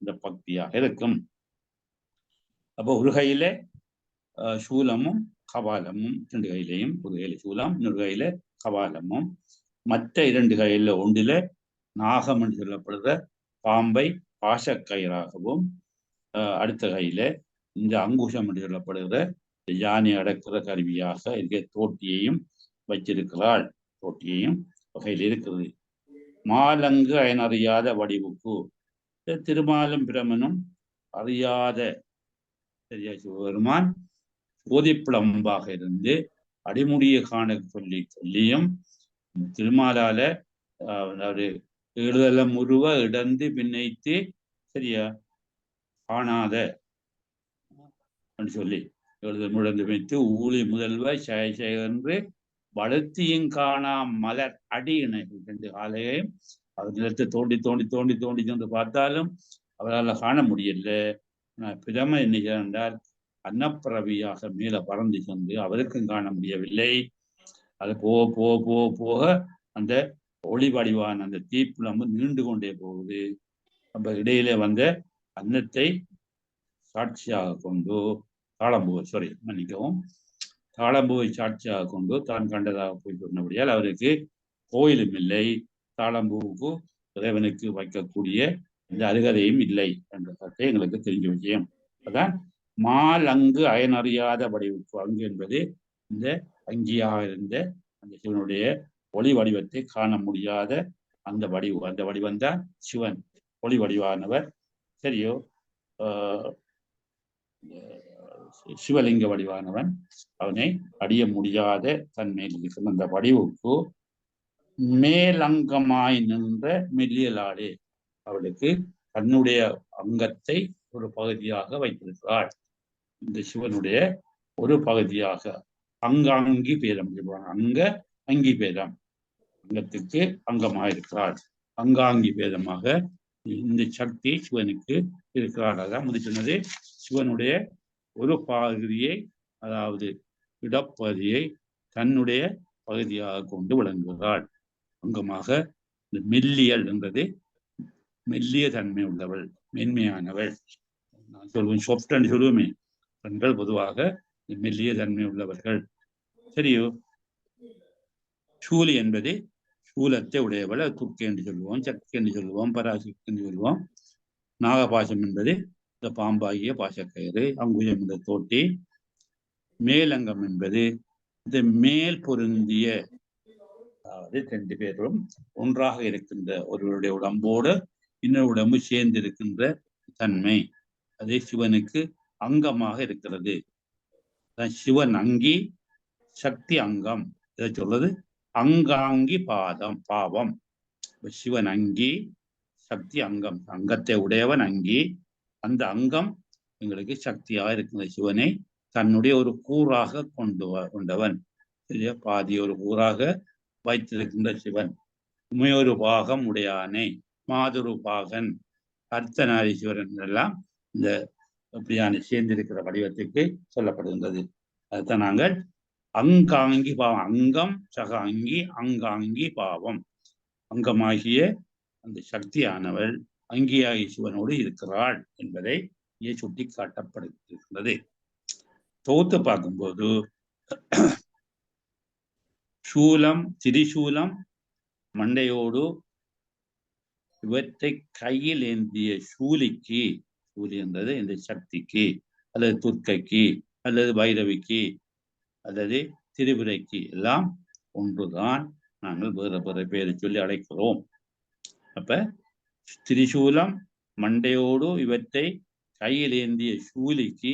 இந்த பக்தியாக இருக்கும். அப்போ ஒரு கையில சூலமும் கபாலமும், 2 கையிலையும், ஒரு கையில சூலம், இன்னொரு கையில கபாலமும், மற்ற 2 கையில ஒன்றில நாகம் என்று சொல்லப்படுற பாம்பை பாசக்கயிறாகவும், அடுத்த கையில இந்த அங்குஷம் என்று சொல்லப்படுகிற யானை அடக்கிற கருவியாக இருக்க தோட்டியையும் வச்சிருக்கிறாள். தோட்டியையும் வகையில் இருக்கிறது. மாலங்கு அயனறியாத வடிவுக்கு, திருமாலும் பிரமனும் அறியாத சரியா சிவபெருமான் போதிப்பிளம்பாக இருந்து அடிமுடியை காண சொல்லியும் திருமாலால அதாவது எழுதலம் உருவ இடந்து பின்னைத்து சரியா காணாத சொல்லி எழுதல் முழந்து வைத்து ஊழி முதல்வ என்று வளர்த்தியும் காணாம் மலர் அடியினை ரெண்டு காலையும் அது நிலத்தை தோண்டி தோண்டி தோண்டி தோண்டி சென்று பார்த்தாலும் அவரால் காண முடியல. பிரம என்ன என்றால் அன்னப்பிரவியாக மேல பறந்து சென்று அவருக்கும் காண முடியவில்லை. அது போக போக போக போக அந்த ஒளி வடிவான அந்த தீப்புலம் நீண்டு கொண்டே போகுது. நம்ம இடையிலே வந்த அன்னத்தை சாட்சியாக கொண்டு தாளம்பூவை சாட்சியாக கொண்டு தான் கண்டதாக போய் சொன்னபடியால் அவருக்கு கோயிலும் இல்லை, தாளம்பூவுக்கு இறைவனுக்கு வைக்கக்கூடிய இந்த அருகதையும் இல்லை என்ற கருத்தை எங்களுக்கு தெரிஞ்ச விஷயம். அதான் மால் அங்கு அயனறியாத வடிவுக்கு அங்கு என்பது இந்த அங்கியாக இருந்த அந்த சிவனுடைய ஒளி வடிவத்தை காண முடியாத அந்த வடிவம்தான் சிவன், ஒளி வடிவானவர். சரியோ, சிவலிங்க வடிவானவன், அவனை அடைய முடியாத தன்மையில் இருக்கிற அந்த வடிவுக்கு மேலங்கமாய் நின்ற மெல்லியலாடே அவளுக்கு தன்னுடைய அங்கத்தை ஒரு பகுதியாக வைத்திருக்கிறாள். இந்த சிவனுடைய ஒரு பகுதியாக அங்காங்கி பேதம் அங்க அங்கி பேதம், அங்கத்துக்கு அங்கமாக இருக்கிறாள். அங்காங்கி பேதமாக இந்த சக்தி சிவனுக்கு இருக்கிறாள். அதான் முடி சொன்னது, சிவனுடைய ஒரு பகுதியை, அதாவது இடப்பகுதியை தன்னுடைய பகுதியாக கொண்டு விளங்குகிறாள். அங்கமாக இந்த மெல்லியல் என்பது மெல்லிய தன்மை உள்ளவள், மென்மையானவள். நான் சொல்வேன் சொப்ட் என்று சொல்லுவோமே, பெண்கள் பொதுவாக மெல்லிய தன்மை உள்ளவர்கள். சரியோ, சூலி என்பது சூலத்தை உடையவள், துர்க்கை என்று சொல்லுவோம், சக்தி என்று சொல்லுவோம், பராசக்தி என்று சொல்லுவோம். நாகபாசம் என்பது இந்த பாம்பாகிய பாசக்கயிறு, அங்குயம் என்ற தோட்டி. மேலங்கம் என்பது இந்த மேல் பொருந்திய, அதாவது ரெண்டு பேரும் ஒன்றாக இருக்கின்ற ஒருவருடைய உடம்போடு இன்னொரு உடம்பு சேர்ந்து இருக்கின்ற தன்மை, அதே சிவனுக்கு அங்கமாக இருக்கிறது. சிவன் அங்கி, சக்தி அங்கம். இதை சொல்றது அங்காங்கி பாவம். சிவன் அங்கி, சக்தி அங்கம். அங்கத்தை உடையவன் அங்கி, அந்த அங்கம் எங்களுக்கு சக்தியாக இருக்கின்ற சிவனை தன்னுடைய ஒரு கூறாக கொண்டவன். சரியா, பாதி ஒரு கூறாக வைத்திருக்கின்ற சிவன். உமையொரு பாகம் உடையானை, மாதுரு பாகன், அர்த்தநாரீஸ்வரன் எல்லாம் இந்த அப்படியான சேர்ந்திருக்கிற வடிவத்துக்கு சொல்லப்படுகின்றது. அதுதான் நாங்கள் அங்காங்கி பாவம், அங்கம் சக அங்கி, அங்காங்கி பாவம். அங்கமாகிய அந்த சக்தியானவள் அங்கியாகிய சிவனோடு இருக்கிறாள் என்பதை இங்கே சுட்டி காட்டப்படுகின்றது. தொகுத்து பார்க்கும்போது சூலம், திரிசூலம் மண்டையோடு இவற்றை கையில் ஏந்திய சூலிக்கு, சூலி என்றது இந்த சக்திக்கு அல்லது துர்க்கைக்கு அல்லது பைரவிக்கு அல்லது திரிபுரைக்கு எல்லாம் ஒன்றுதான். நாங்கள் வேறு வேறு பேரை சொல்லி அழைக்கிறோம். அப்ப திரிசூலம் மண்டையோடு இவற்றை கையில் ஏந்திய சூலிக்கு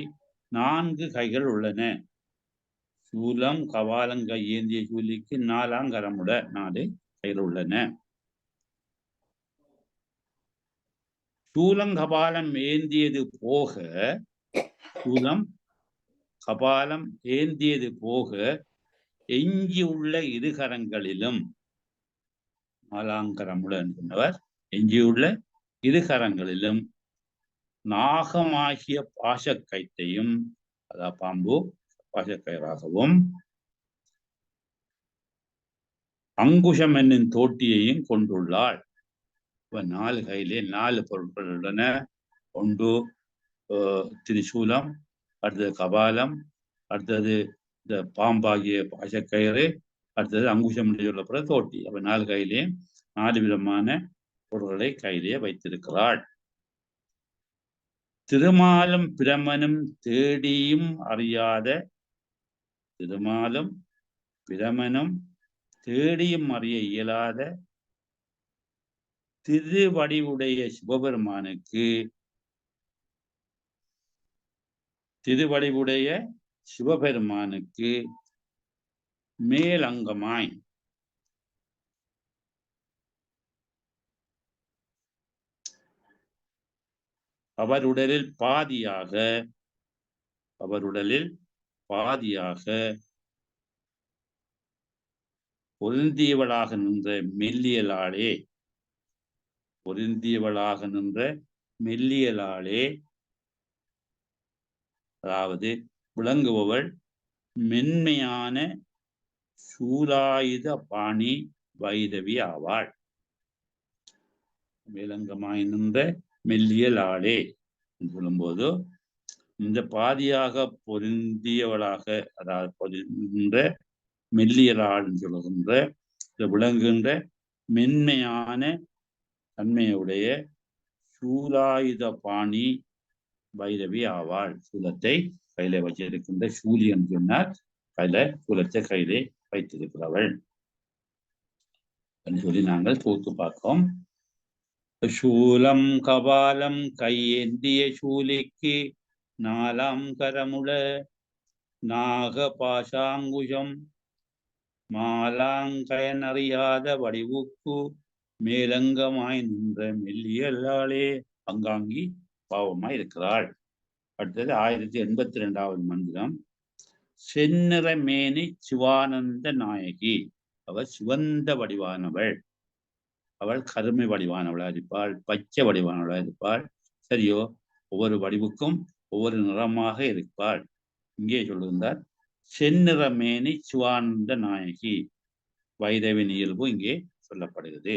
4 கைகள் உள்ளன. சூலம் கபாலங்கை ஏந்திய சூலிக்கு 4 கைகள் உள்ளன. சூலம் கபாலம் ஏந்தியது போக, சூலம் கபாலம் ஏந்தியது போக எஞ்சியுள்ள இருகரங்களிலும், 4 கரமுடன் சொன்னவர், எஞ்சியுள்ள இருகரங்களிலும் நாகமாகிய பாசக்கயிற்றையும், அதாவது பாம்பு பாசக்கயிறாகவும், அங்குஷம் என்னும் தோட்டியையும் கொண்டுள்ளாள். 4 கையிலே 4 பொருட்கள் உள்ளன. ஒன்று திரிசூலம், அடுத்தது கபாலம், அடுத்தது இந்த பாம்பாகிய பாசக்கயிறு, அடுத்தது அங்குஷம் என்று சொல்லப்படுற தோட்டி. அப்ப 4 கையிலே 4 விதமான பொருட்களை கையிலே வைத்திருக்கிறாள். திருமாலும் பிரமனும் தேடியும் அறியாத, திருமாலும் பிரமனும் தேடியும் அறிய இயலாத திருவடிவுடைய சிவபெருமானுக்கு, திருவடிவுடைய சிவபெருமானுக்கு மேலங்கமாய் அவருடலில் பாதியாக பொருந்தியவளாக நின்ற மெல்லியலாளே, அதாவது விளங்குபவள் மென்மையான சூலாயுத பாணி வைரவி ஆவாள். விலங்கமாய் நின்ற மெல்லியலாளே சொல்லும்போது இந்த பாதியாக பொருந்தியவளாக, அதாவது நின்ற மெல்லியலாள் சொல்லுகின்ற விளங்குகின்ற மென்மையான தன்மையுடைய சூலாயுத பாணி வைரவி ஆவாள். சூலத்தை கையில வச்சிருக்கின்ற சூலி என்று சொன்னார், கையில சூலத்தை கையிலே வைத்திருக்கிறவள் என்று சொல்லி நாங்கள் தோத்து பார்த்தோம். சூலம் கபாலம் கையேந்திய சூலிக்கு நாலாம் கரமுள நாக பாசாங்குஷம் மாலாங்கயனறியாத வடிவுக்கு மேலங்கமாய் நின்ற மெல்லியலாளே அங்காங்கி பாவமாய் இருக்கிறாள். அடுத்தது 1082வது மந்திரம். செந்நிற மேனி சிவானந்த நாயகி. அவள் சிவந்த வடிவானவள். அவள் கருமை வடிவானவளா இருப்பாள், பச்சை வடிவானவளா இருப்பாள். சரியோ, ஒவ்வொரு வடிவுக்கும் ஒவ்வொரு நிறமாக இருப்பாள். இங்கே சொல்லுகின்றார் செந்நிற மேனி சிவானந்த நாயகி. வைரவின் இயல்பு இங்கே சொல்லப்படுகிறது.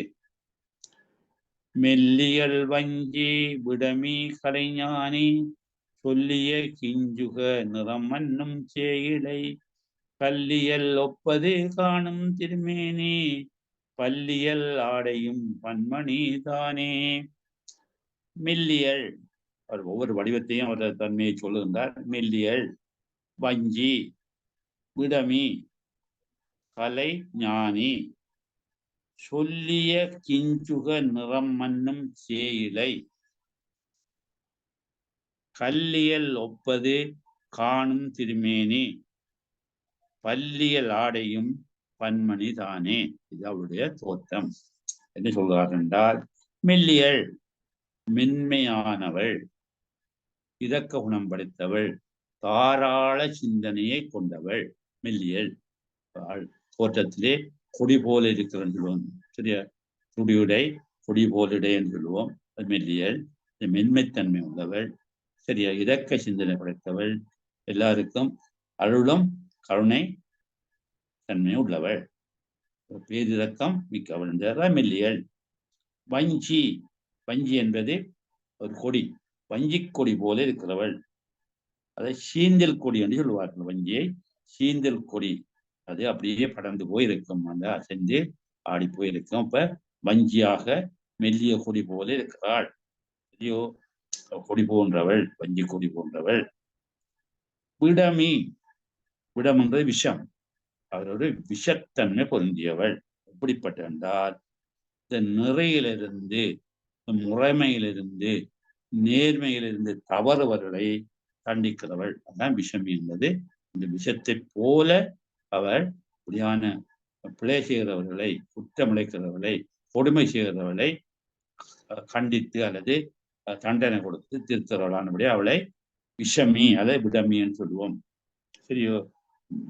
மெல்லியல் வஞ்சி விடமி கலைஞானி சொல்லிய கிஞ்சுக நிறம் மன்னும் சேயிலை கல்லியல் ஒப்பது காணும் திருமேனி பல்லியல் ஆடையும் பன்மணி தானே. மெல்லியல், ஒவ்வொரு வடிவத்தையும் அவர் தன்மையை சொல்லுகின்றார். மெல்லியல், வஞ்சி, விடமி, கலை ஞானி, சொல்லிய கிஞ்சுக நிறம் மன்னும் சேயிலை கல்லியல் ஒப்பது காணும் திருமேனி பல்லியல் ஆடையும் பன்மணி தானே. இது அவருடைய தோற்றம். என்ன சொல்றார் என்றால், மெல்லியல் மென்மையானவள், இதக்க குணம் படைத்தவள், தாராள சிந்தனையை கொண்டவள். மெல்லியல் தோற்றத்திலே கொடி போல இருக்கிறன்னு சொல்லுவோம். சரியா, துடியுடை கொடி போலிடை என்று சொல்லுவோம். மெல்லியல் மென்மைத்தன்மை உள்ளவள். சரியா, இதக்க சிந்தனை படைத்தவள், எல்லாருக்கும் அருளும் கருணை தன்மை உள்ளவள், பேரிரக்கம் மிக்கவள் என்றால் மெல்லியல். வஞ்சி, வஞ்சி என்பது ஒரு கொடி, வஞ்சி கொடி போல இருக்கிறவள். அதை சீந்தல் கொடி என்று சொல்லுவார்கள். வஞ்சியை சீந்தல் கொடி, அது அப்படியே படர்ந்து போயிருக்கும், அந்த அசைந்து ஆடி போயிருக்கும். அப்ப வஞ்சியாக மெல்லிய கொடி போல இருக்கிறாள். ஐயோ, கொடி போன்றவள், வஞ்சி கொடி போன்றவள். விடமி, விடம் என்பது விஷம், அவரோடு விஷத்தன்மை பொருந்தியவள். எப்படிப்பட்ட என்றால், இந்த நிறையிலிருந்து, முறைமையிலிருந்து, நேர்மையிலிருந்து தவறுவர்களை கண்டிக்கிறவள். அதான் விஷமி என்பது. இந்த விஷத்தை போல அவள் இப்படியான பிழை செய்கிறவர்களை, குற்றமிழைக்கிறவர்களை, கொடுமை செய்கிறவர்களை கண்டித்து அல்லது தண்டனை கொடுத்து திருத்தவர்களானபடி அவளை விஷமி, அதை விடமின்னு சொல்லுவோம். சரியோ,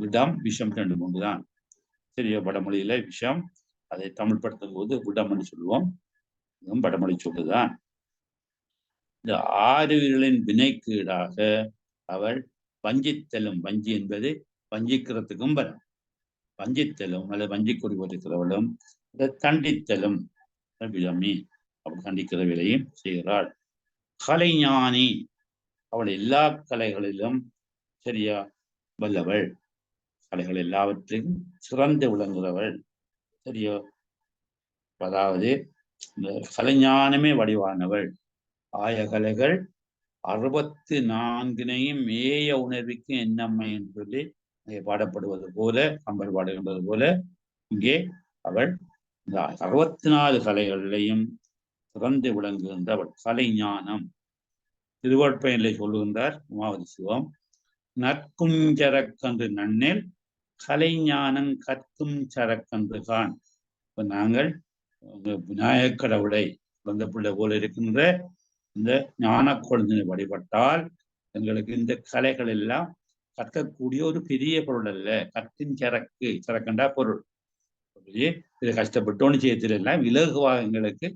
விடம் விஷம் ரெண்டு மூன்றுதான். சரியோ, வடமொழியில விஷம், அதை தமிழ் படுத்தும் போது விடம்னு சொல்லுவோம். வடமொழி சொல்லுதான். இந்த 6 உயிர்களின் வினைக்கீடாக அவள் வஞ்சித்தலும், வஞ்சி என்பது வஞ்சிக்கிறதுக்கும் வரும். வஞ்சித்தலும் அல்லது வஞ்சி கொடி போட்டிருக்கிறவளும், தண்டித்தலும் விடமி, அவள் தண்டிக்கிற வேலையும் செய்கிறாள். கலைஞானி, அவள் எல்லா கலைகளிலும் சரியா வல்லவள், கலைகள் எல்லாவற்றையும் சிறந்து விளங்குகிறவள். சரியோ, அதாவது இந்த கலைஞானமே வடிவானவள். ஆய கலைகள் 64 மேய உணர்வுக்கு என்னம்மை என்று சொல்லி பாடப்படுவது போல, கம்பர் பாடுகின்றது போல, இங்கே அவள் இந்த 64 கலைகளிலையும் சிறந்து விளங்குகின்றவள். கலைஞானம். திருவட்பயனிலே சொல்லுகின்றார் உமாவதி சிவம், நற்கும் சரக்கன்று நன்னில் கலைஞானம் கற்கும் சரக்கன்று கான். இப்ப நாங்கள் விநாயகக் கடவுளை வந்த பிள்ளை போல இருக்கின்ற இந்த ஞான கொழுந்தினை வழிபட்டால் எங்களுக்கு இந்த கலைகள் எல்லாம் கற்கக்கூடிய ஒரு பெரிய பொருள் அல்ல. கற்பின் சரக்கண்டா பொருள். இதை கஷ்டப்பட்டோன்னு செய்யறதுல எல்லாம் இலகுவாக எங்களுக்கு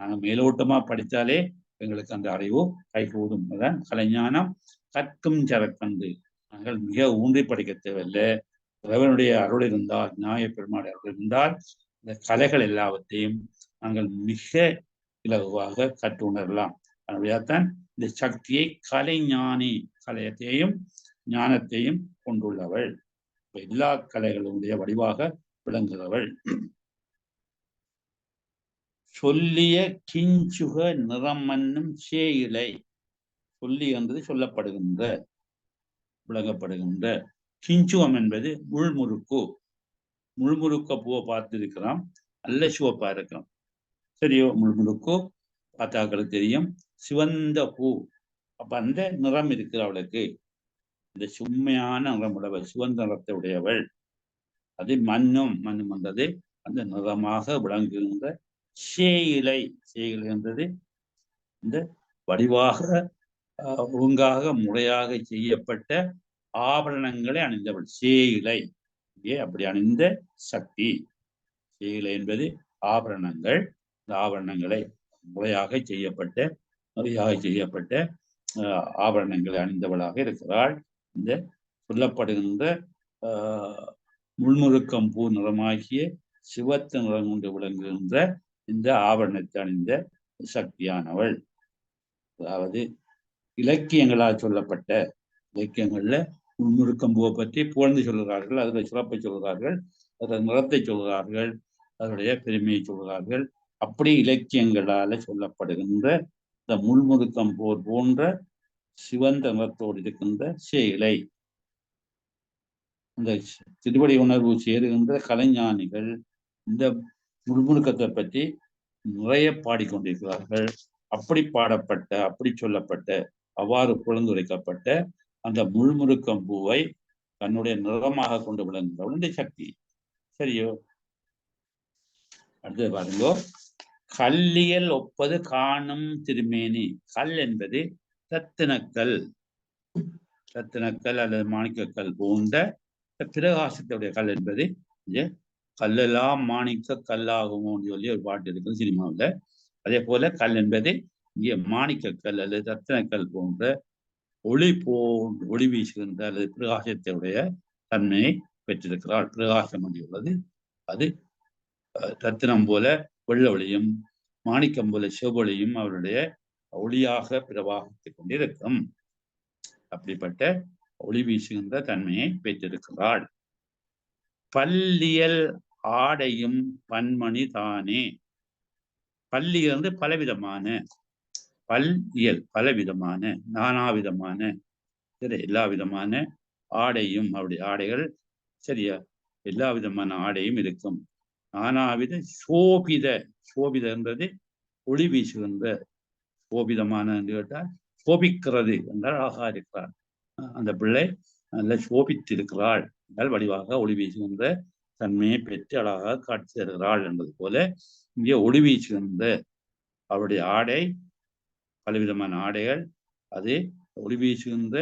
நாங்கள் மேலோட்டமா படித்தாலே எங்களுக்கு அந்த அறிவு கைகூடும். அதான் கலைஞானம் கற்கும் சரக்கண்டு. நாங்கள் மிக ஊன்றி படிக்க தேவையில்லை. இறைவனுடைய அருள் இருந்தால், விநாயகப் பெருமானுடைய அருள் இருந்தால் இந்த கலைகள் எல்லாவற்றையும் நாங்கள் மிக இலகுவாக கற்றுணரலாம். அதனால்தான் இந்த சக்தியை கலைஞானி, கலையத்தையும் ஞானத்தையும் கொண்டுள்ளவள், எல்லா கலைகளுடைய வடிவாக விளங்குகிறவள். சொல்லிய கிஞ்சுக நிறமன்னும் சேயிலை. சொல்லி என்பது சொல்லப்படுகின்ற, விளங்கப்படுகின்ற. கிஞ்சுகம் என்பது முள்முறுக்கு. முள்முறுக்க பூவை பார்த்திருக்கிறோம், நல்ல சிவப்பா இருக்கும். சரியோ, முள்முறுக்கு பார்த்தாக்களுக்கு தெரியும், சிவந்த பூ. அப்ப அந்த நிறம் இருக்கிற அவளுக்கு, இந்த சும்மையான நிறமுடையவள், சிவந்த நிறத்தை உடையவள். அது மண்ணும் என்றது அந்த நிறமாக விளங்குகின்ற சேயிலை. சேயிலை என்றது இந்த வடிவாக ஒழுங்காக முறையாக செய்யப்பட்ட ஆபரணங்களை அணிந்தவள் சேயிலை. இங்கே அப்படி அணிந்த சக்தி. சேயிலை என்பது ஆபரணங்கள். இந்த ஆபரணங்களை முறையாக செய்யப்பட்ட ஆபரணங்களை அணிந்தவளாக இருக்கிறாள். இந்த சொல்லப்படுகின்ற முள்முறுக்கம் பூ நிறமாகிய சிவத்து நிறம் கொண்டு விளங்குகின்ற இந்த ஆபரணத்தை அணிந்த சக்தியானவள். அதாவது இலக்கியங்களால் சொல்லப்பட்ட, இலக்கியங்கள்ல முள்முறுக்கம் பூவை பற்றி புகழ்ந்து சொல்கிறார்கள், அதுல சிறப்பை சொல்கிறார்கள், அதோட நிறத்தை சொல்கிறார்கள், அதனுடைய பெருமையை சொல்கிறார்கள். அப்படி இலக்கியங்களால சொல்லப்படுகின்ற இந்த முள்முறுக்கம் போர் போன்ற சிவந்த நிறத்தோடு இருக்கின்ற சேயிலை. இந்த திருவடி உணர்வு சேருகின்ற கலைஞானிகள் இந்த முள்முறுக்கத்தை பற்றி நிறைய பாடிக்கொண்டிருக்கிறார்கள். அப்படி பாடப்பட்ட, அப்படி சொல்லப்பட்ட, அவ்வாறு புலந்துரைக்கப்பட்ட அந்த முள்முறுக்கம் பூவை தன்னுடைய நிறமாக கொண்டு விளங்குகிறவள் இந்த சக்தி. சரியோ, அடுத்தது பாருங்கோ. கல்லியல் ஒப்பது காணும் திருமேனி. கல் என்பது ரத்தினக்கல், ரத்தினக்கல் அல்லது மாணிக்கக்கல் போன்ற பிரகாசத்துடைய கல் என்பது கல்லெல்லாம் மாணிக்க கல்லாகுமோன்னு சொல்லி ஒரு பாட்டு இருக்குது சினிமாவில். அதே போல கல் என்பது இங்கே மாணிக்கக்கல் அல்லது ரத்தினக்கல் போன்ற ஒளி வீசுகின்ற அல்லது பிரகாசத்துடைய தன்மையை பெற்றிருக்கிறாள். பிரகாசம் உள்ளது. அது ரத்தினம் போல வெள்ள ஒளியும் மாணிக்கம் போல சிவொளியும் அவருடைய ஒளியாக பிரவாகித்துக் கொண்டிருக்கும். அப்படிப்பட்ட ஒளி வீசுகின்ற தன்மையை பெற்றிருக்கிறாள். பல்லியல் ஆடையும் பன்மணி தானே. பல்லியல் வந்து பலவிதமான, பல்லியல் பலவிதமான, நானாவிதமான, எல்லா விதமான ஆடையும், அவருடைய ஆடைகள் சரியா, எல்லா விதமான ஆடையும் இருக்கும். நானாவித சோபித. சோபிதன்றது ஒளி வீசுகின்ற. சோபிதமான என்று கேட்டால் சோபிக்கிறது என்றால் அழகா இருக்கிறார். அந்த பிள்ளை நல்ல சோபித்திருக்கிறாள் என்றால் வடிவாக ஒளி வீசுகின்ற தன்மையை பெற்று அழகாக காட்சி தருகிறாள் என்பது போல இங்கே ஒளி வீசுகின்ற அவருடைய ஆடை, பலவிதமான ஆடைகள், அது ஒளி வீசுகின்ற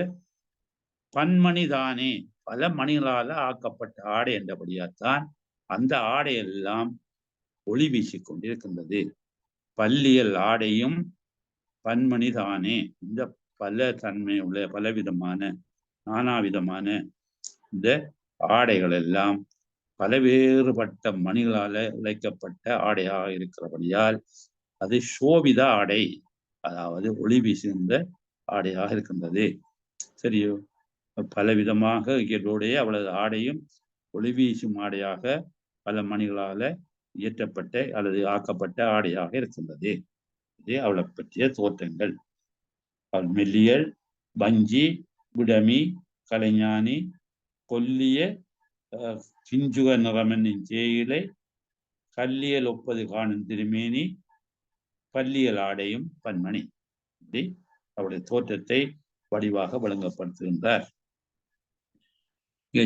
பன்மணி தானே, பல மணிகளால் ஆக்கப்பட்ட ஆடை என்றபடியாத்தான் அந்த ஆடையெல்லாம் ஒளி வீசிக்கொண்டிருக்கின்றது. பல்லியல் ஆடையும் பன்மணி தானே. இந்த பல தன்மை உள்ள பலவிதமான நானாவிதமான இந்த ஆடைகள் எல்லாம் பலவேறுபட்ட மணிகளால உழைக்கப்பட்ட ஆடையாக இருக்கிறபடியால் அது சோபித ஆடை, அதாவது ஒளி வீசுகின்ற ஆடையாக இருக்கின்றது. சரியோ, பலவிதமாக இதோடைய அவளது ஆடையும் ஒளி வீசும் ஆடையாக பல மணிகளால இயற்றப்பட்ட அல்லது ஆக்கப்பட்ட ஆடையாக இருக்கின்றது. இது அவளை பற்றிய தோற்றங்கள். அவள் மெல்லியல், வஞ்சி, விடமி, கலைஞானி, கொல்லிய கிஞ்சுக நிறமன்னின் சேயிலை, கல்லியல் ஒப்பது காணும் திருமேனி, பல்லியல் ஆடையும் பன்மணி. இப்படி அவருடைய தோற்றத்தை வடிவாக வழங்கப்படுத்துகின்றார்.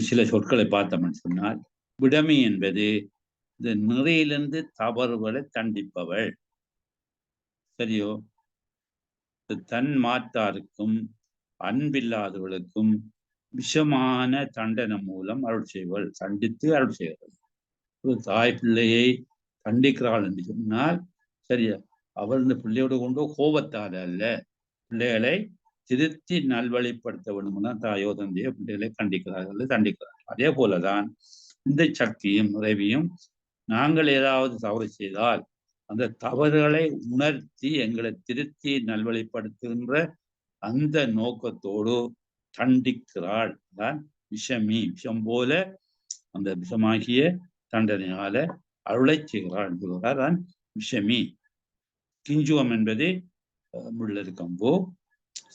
சில சொற்களை பார்த்தோம்னு சொன்னால், விடமி என்பது இந்த நிறையிலிருந்து தவறுகளை தண்டிப்பவள். சரியோ, தன் மாத்தாருக்கும் அன்பில்லாதவர்களுக்கும் விஷமான தண்டனை மூலம் அருள் செய்வள். தண்டித்து அருள் செய்வாள். ஒரு தாய் பிள்ளையை கண்டிக்கிறாள் என்று சொன்னால் சரியா, அவள் இந்த பிள்ளையோட கொண்டு கோபத்தால் அல்ல, பிள்ளைகளை திருத்தி நல்வழிப்படுத்த வேண்டும்னா தாயோ தந்தையோ பிள்ளைகளை கண்டிக்கிறார்கள், தண்டிக்கிறார்கள். அதே போலதான் இந்த சக்தியும் உதவியும் நாங்கள் ஏதாவது தவறு செய்தால் அந்த தவறுகளை உணர்த்தி எங்களை திருத்தி நல்வழிப்படுத்துகின்ற அந்த நோக்கத்தோடு தண்டிக்கிறாள். தான் விஷமி, விஷம் போல அந்த விஷமாகிய தண்டனையால அருளை செய்கிறாள் என்கிறார். தான் விஷமி. கிஞ்சுவம் என்பது முள்ளது கம்பு,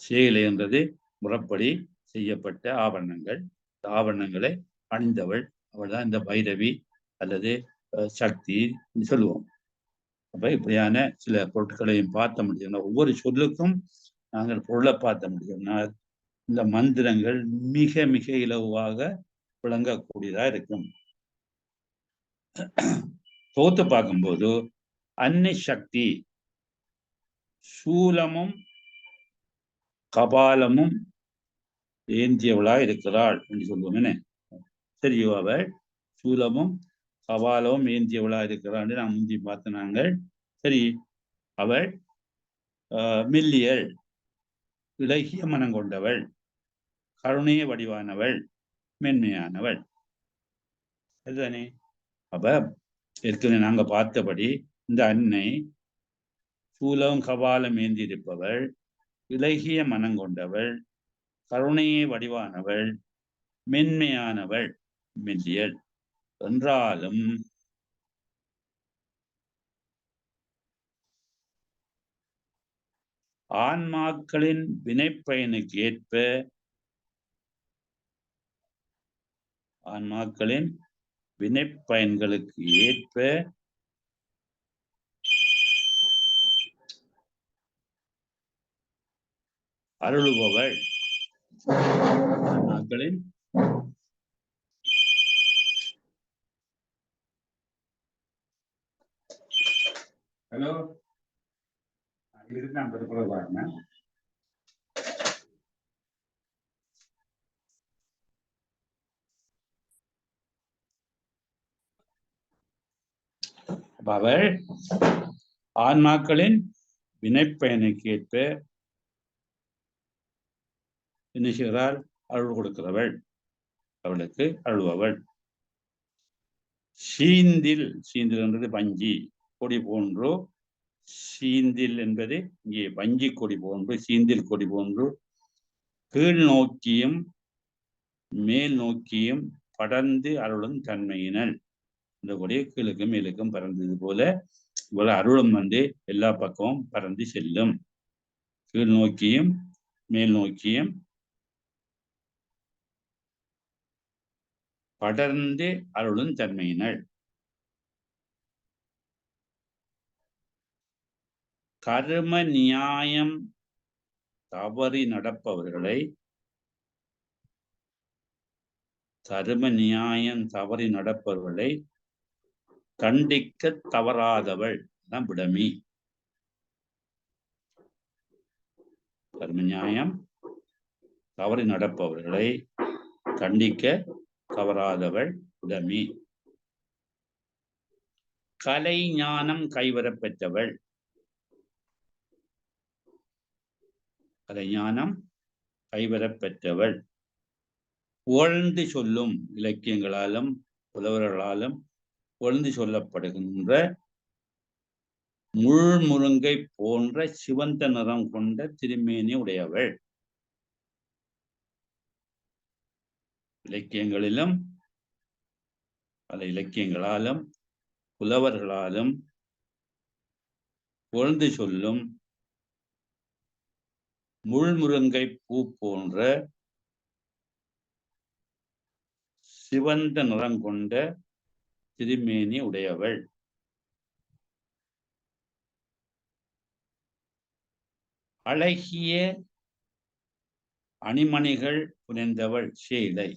சேலை என்றது முறைப்படி செய்யப்பட்ட ஆபரணங்கள். ஆபரணங்களை அணிந்தவள் அவள் தான் இந்த பைரவி அல்லது சக்தி சொல்லுவோம். அப்ப இப்படியான சில பொருட்களையும் பார்த்த முடியும். ஒவ்வொரு சொல்லுக்கும் நாங்கள் பொருளை பார்த்த முடியும்னா இந்த மந்திரங்கள் மிக மிக இலகுவாக விளங்கக்கூடியதா இருக்கும். தோத்து பார்க்கும்போது அன்னை சக்தி சூலமும் கபாலமும் ஏந்தியவளா இருக்கிறாள் என்று சொல்லுவோம். என்ன சரியோ, அவள் சூலமும் கபாலமும் ஏந்தியவளா இருக்கிறாள் நாம் முந்தி பார்த்த நாங்கள். சரி, அவள் மெல்லியல், இலகிய மனம் கொண்டவள், கருணைய வடிவானவள், மென்மையானவள். அதுதானே. அப்ப ஏற்கனவே நாங்க பார்த்தபடி இந்த அன்னை சூலம் கபாலம் ஏந்தியிருப்பவள், இலகிய மனம் கொண்டவள், கருணையை வடிவானவள், மென்மையானவள், மெல்லியல் என்றாலும் ஆன்மாக்களின் வினைப்பயனுக்கு ஏற்ப ஆன்மாக்களின் வினைப்பயன்களுக்கு ஏற்ப அருளுபவள். ஆன்மாக்களின் ஹலோ இதுக்கு நான் பாருங்க. அவள் ஆன்மாக்களின் வினைப்பயனுக்கு ஏற்ப என்ன செய்கிறாள்? அருள் கொடுக்கிறவள், அவளுக்கு அருள்பவள். சீந்தில், சீந்தில் என்பது வஞ்சி கொடி போன்று, சீந்தில் என்பது இங்கே வஞ்சி கொடி போன்று, சீந்தில் கொடி போன்று கீழ் நோக்கியும் மேல் நோக்கியும் படர்ந்து அருளும் தன்மையினல். இந்த கொடி கீழுக்கும் மேலுக்கும் பறந்தது போல இவ்வளவு அருளும் எல்லா பக்கமும் பறந்து செல்லும். கீழ் நோக்கியும் மேல் நோக்கியும் படர்ந்து அருளும் தன்மையினள். கர்ம நியாயம் தவறி நடப்பவர்களை, கர்ம நியாயம் தவறி நடப்பவர்களை கண்டிக்க தவறாதவள் தான் விடமி. கர்ம நியாயம் தவறி நடப்பவர்களை கண்டிக்க தவறாதவள் விடமி. கலை ஞானம் கைவரப் பெற்றவள், கலை ஞானம் கைவரப் பெற்றவள். புகழ்ந்து சொல்லும் இலக்கியங்களாலும் புலவர்களாலும் புகழ்ந்து சொல்லப்படுகின்ற முள்முருங்கை போன்ற சிவந்த நிறம் கொண்ட திருமேனி உடையவள். இலக்கியங்களிலும் பல இலக்கியங்களாலும் புலவர்களாலும் புகழ்ந்து சொல்லும் முள்முருங்கை பூ போன்ற சிவந்த நிறம் கொண்ட திருமேனி உடையவள். அழகிய அணிமணிகள் புனைந்தவள் சேலை,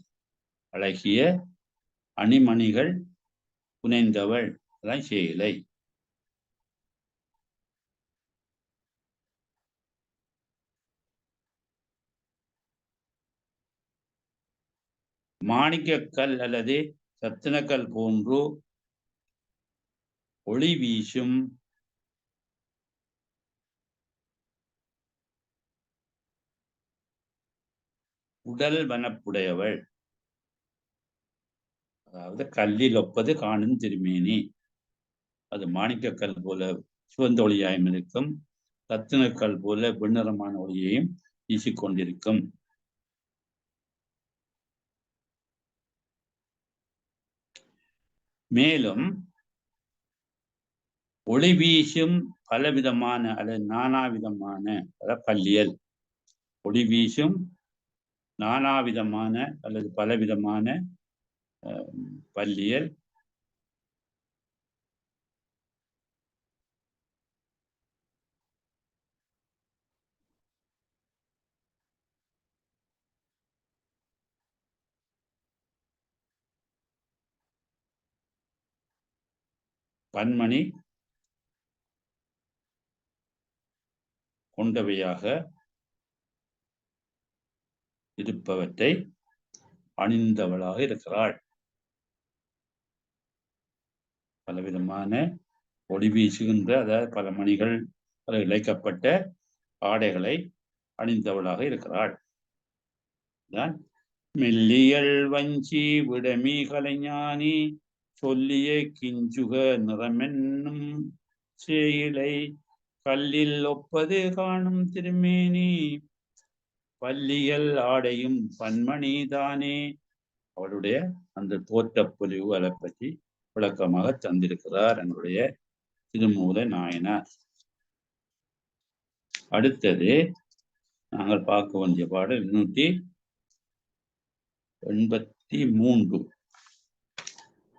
அழகிய அணிமணிகள் புனைந்தவள் அதான் சேலை. மாணிக்கக்கல் அல்லது ரத்தினக்கல் போன்று ஒளி வீசும் உடல் வனப்புடையவள். அதாவது கல்லில் ஒப்பது காணும் திருமேனி. அது மாணிக்கக்கல் போல சிவந்த ஒளியாயும் இருக்கும், ரத்தினக்கல் போல வெண்ணிறமான ஒளியையும் வீசிக்கொண்டிருக்கும். மேலும் ஒளி வீசும் பலவிதமான அல்லது நானாவிதமான பல்லியல். ஒளி வீசும் நானாவிதமான அல்லது பலவிதமான பல்லியல் பன்மணி கொண்டவையாக இருப்பவற்றை அணிந்தவளாக இருக்கிறாள். பலவிதமான ஒளி வீசுகின்ற, அதாவது பல மணிகள் இழைக்கப்பட்ட ஆடைகளை அணிந்தவளாக இருக்கிறாள். தான் மெல்லியல் வஞ்சி விடமி கலைஞானி சொல்லிய கிஞ்சுக நிறமென்னும் சேயிலை கல்லில் ஒப்பது காணும் திருமேனி பல்லியல் ஆடையும் பன்மணி தானே. அவளுடைய அந்த தோற்றப்பொலிவு அதை பற்றி விளக்கமாக தந்திருக்கிறார் என்னுடைய திருமூல நாயனார். அடுத்தது நாங்கள் பார்க்க வேண்டிய பாடல் 1083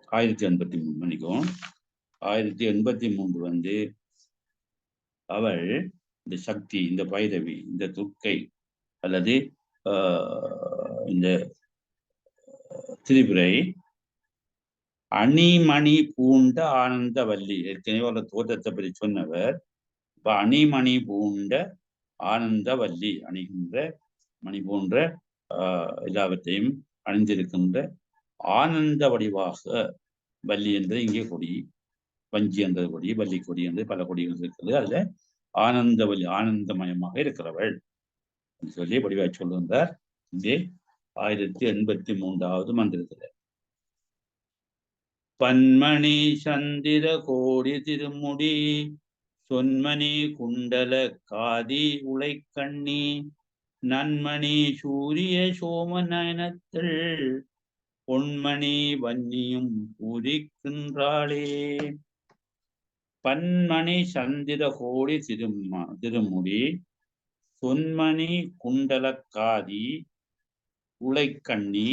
1083 மணிக்கும் 1083 வந்து அவள் இந்த சக்தி, இந்த பைரவி, இந்த துர்க்கை அல்லது இந்த திரிபுரை அணிமணி பூண்ட ஆனந்தவல்லி. ஏற்கனவே ஒரு தோற்றத்தை பற்றி சொன்னவர். இப்ப அணிமணி பூண்ட ஆனந்தவல்லி, அணிகின்ற மணி போன்ற எல்லாவற்றையும் அணிந்திருக்கின்ற ஆனந்த வடிவாக வள்ளி என்பது இங்கே கொடி, வஞ்சி என்றது கொடி, வள்ளி கொடி என்று பல கொடிகள் இருக்கிறது. அதுல ஆனந்தவல்லி, ஆனந்தமயமாக இருக்கிறவள் சொல்லி வடிவாய் சொல்லுகின்றார் இங்கே 1083வது மந்திரத்தில். பன்மணி சந்திர கோடி திருமுடி சொன்மணி குண்டல காதி உலைக்கண்ணி நன்மணி சூரிய சோம நயனத்தில் பொன்மணி வன்னியும் பூரிக்கின்றாளே. பன்மணி சந்திர கோடி திருமுடி சொன்மணி குண்டல காதி உலைக்கண்ணி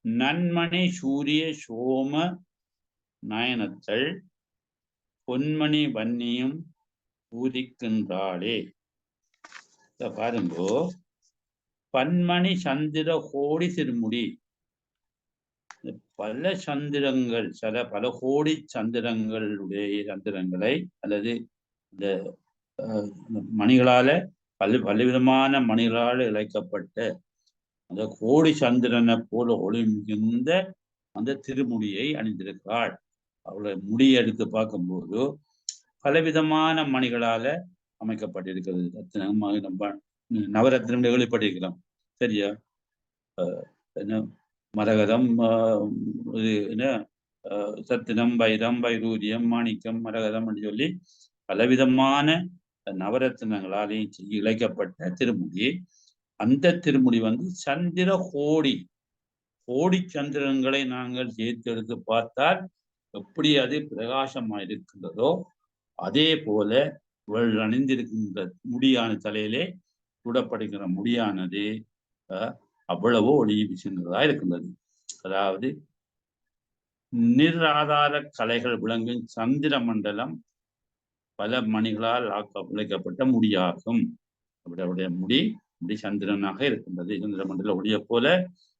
நன்மணி சூரிய சோம நயனத்தள் பொன்மணி வன்னியும் பூரிக்கின்றாளே. பாருங்கோ, பன்மணி சந்திர கோடி திருமுடி. பல சந்திரங்கள், பல கோடி சந்திரங்களுடைய சந்திரங்களை அல்லது இந்த மணிகளால பலவிதமான மணிகளால் இழைக்கப்பட்ட அந்த கோடி சந்திரனை போல ஒளி மிகுந்த அந்த திருமுடியை அணிந்திருக்கிறாள். அவளை முடியை எடுத்து பார்க்கும்போது பலவிதமான மணிகளால அமைக்கப்பட்டிருக்கிறது. ரத்தினம், நவரத்தினம் வெளிப்பட்டிருக்கலாம். சரியா? என்ன மரகதம், சத்தினம், வைரம், வைரூரியம், மாணிக்கம், மரகதம் என்று சொல்லி பலவிதமான நவரத்தினங்களாலேயும் இழைக்கப்பட்ட திருமுடி. அந்த திருமுடி வந்து சந்திர கோடி சந்திரங்களை நாங்கள் சேர்த்து எடுத்து பார்த்தால் எப்படி அது பிரகாசமாக இருக்கின்றதோ அதே போல இவள் அணிந்திருக்கின்ற முடியான தலையிலே சூடப்படுகிற முடியானது அவ்வளவோ ஒளி வீசுகின்றதா இருக்கின்றது. அதாவது நிராதார கலைகள் விளங்கும் சந்திர மண்டலம் பல மணிகளால் விளைக்கப்பட்ட முடியாகும். அவருடைய முடி சந்திரனாக இருக்கின்றது. சந்திர மண்டல ஒளிய போல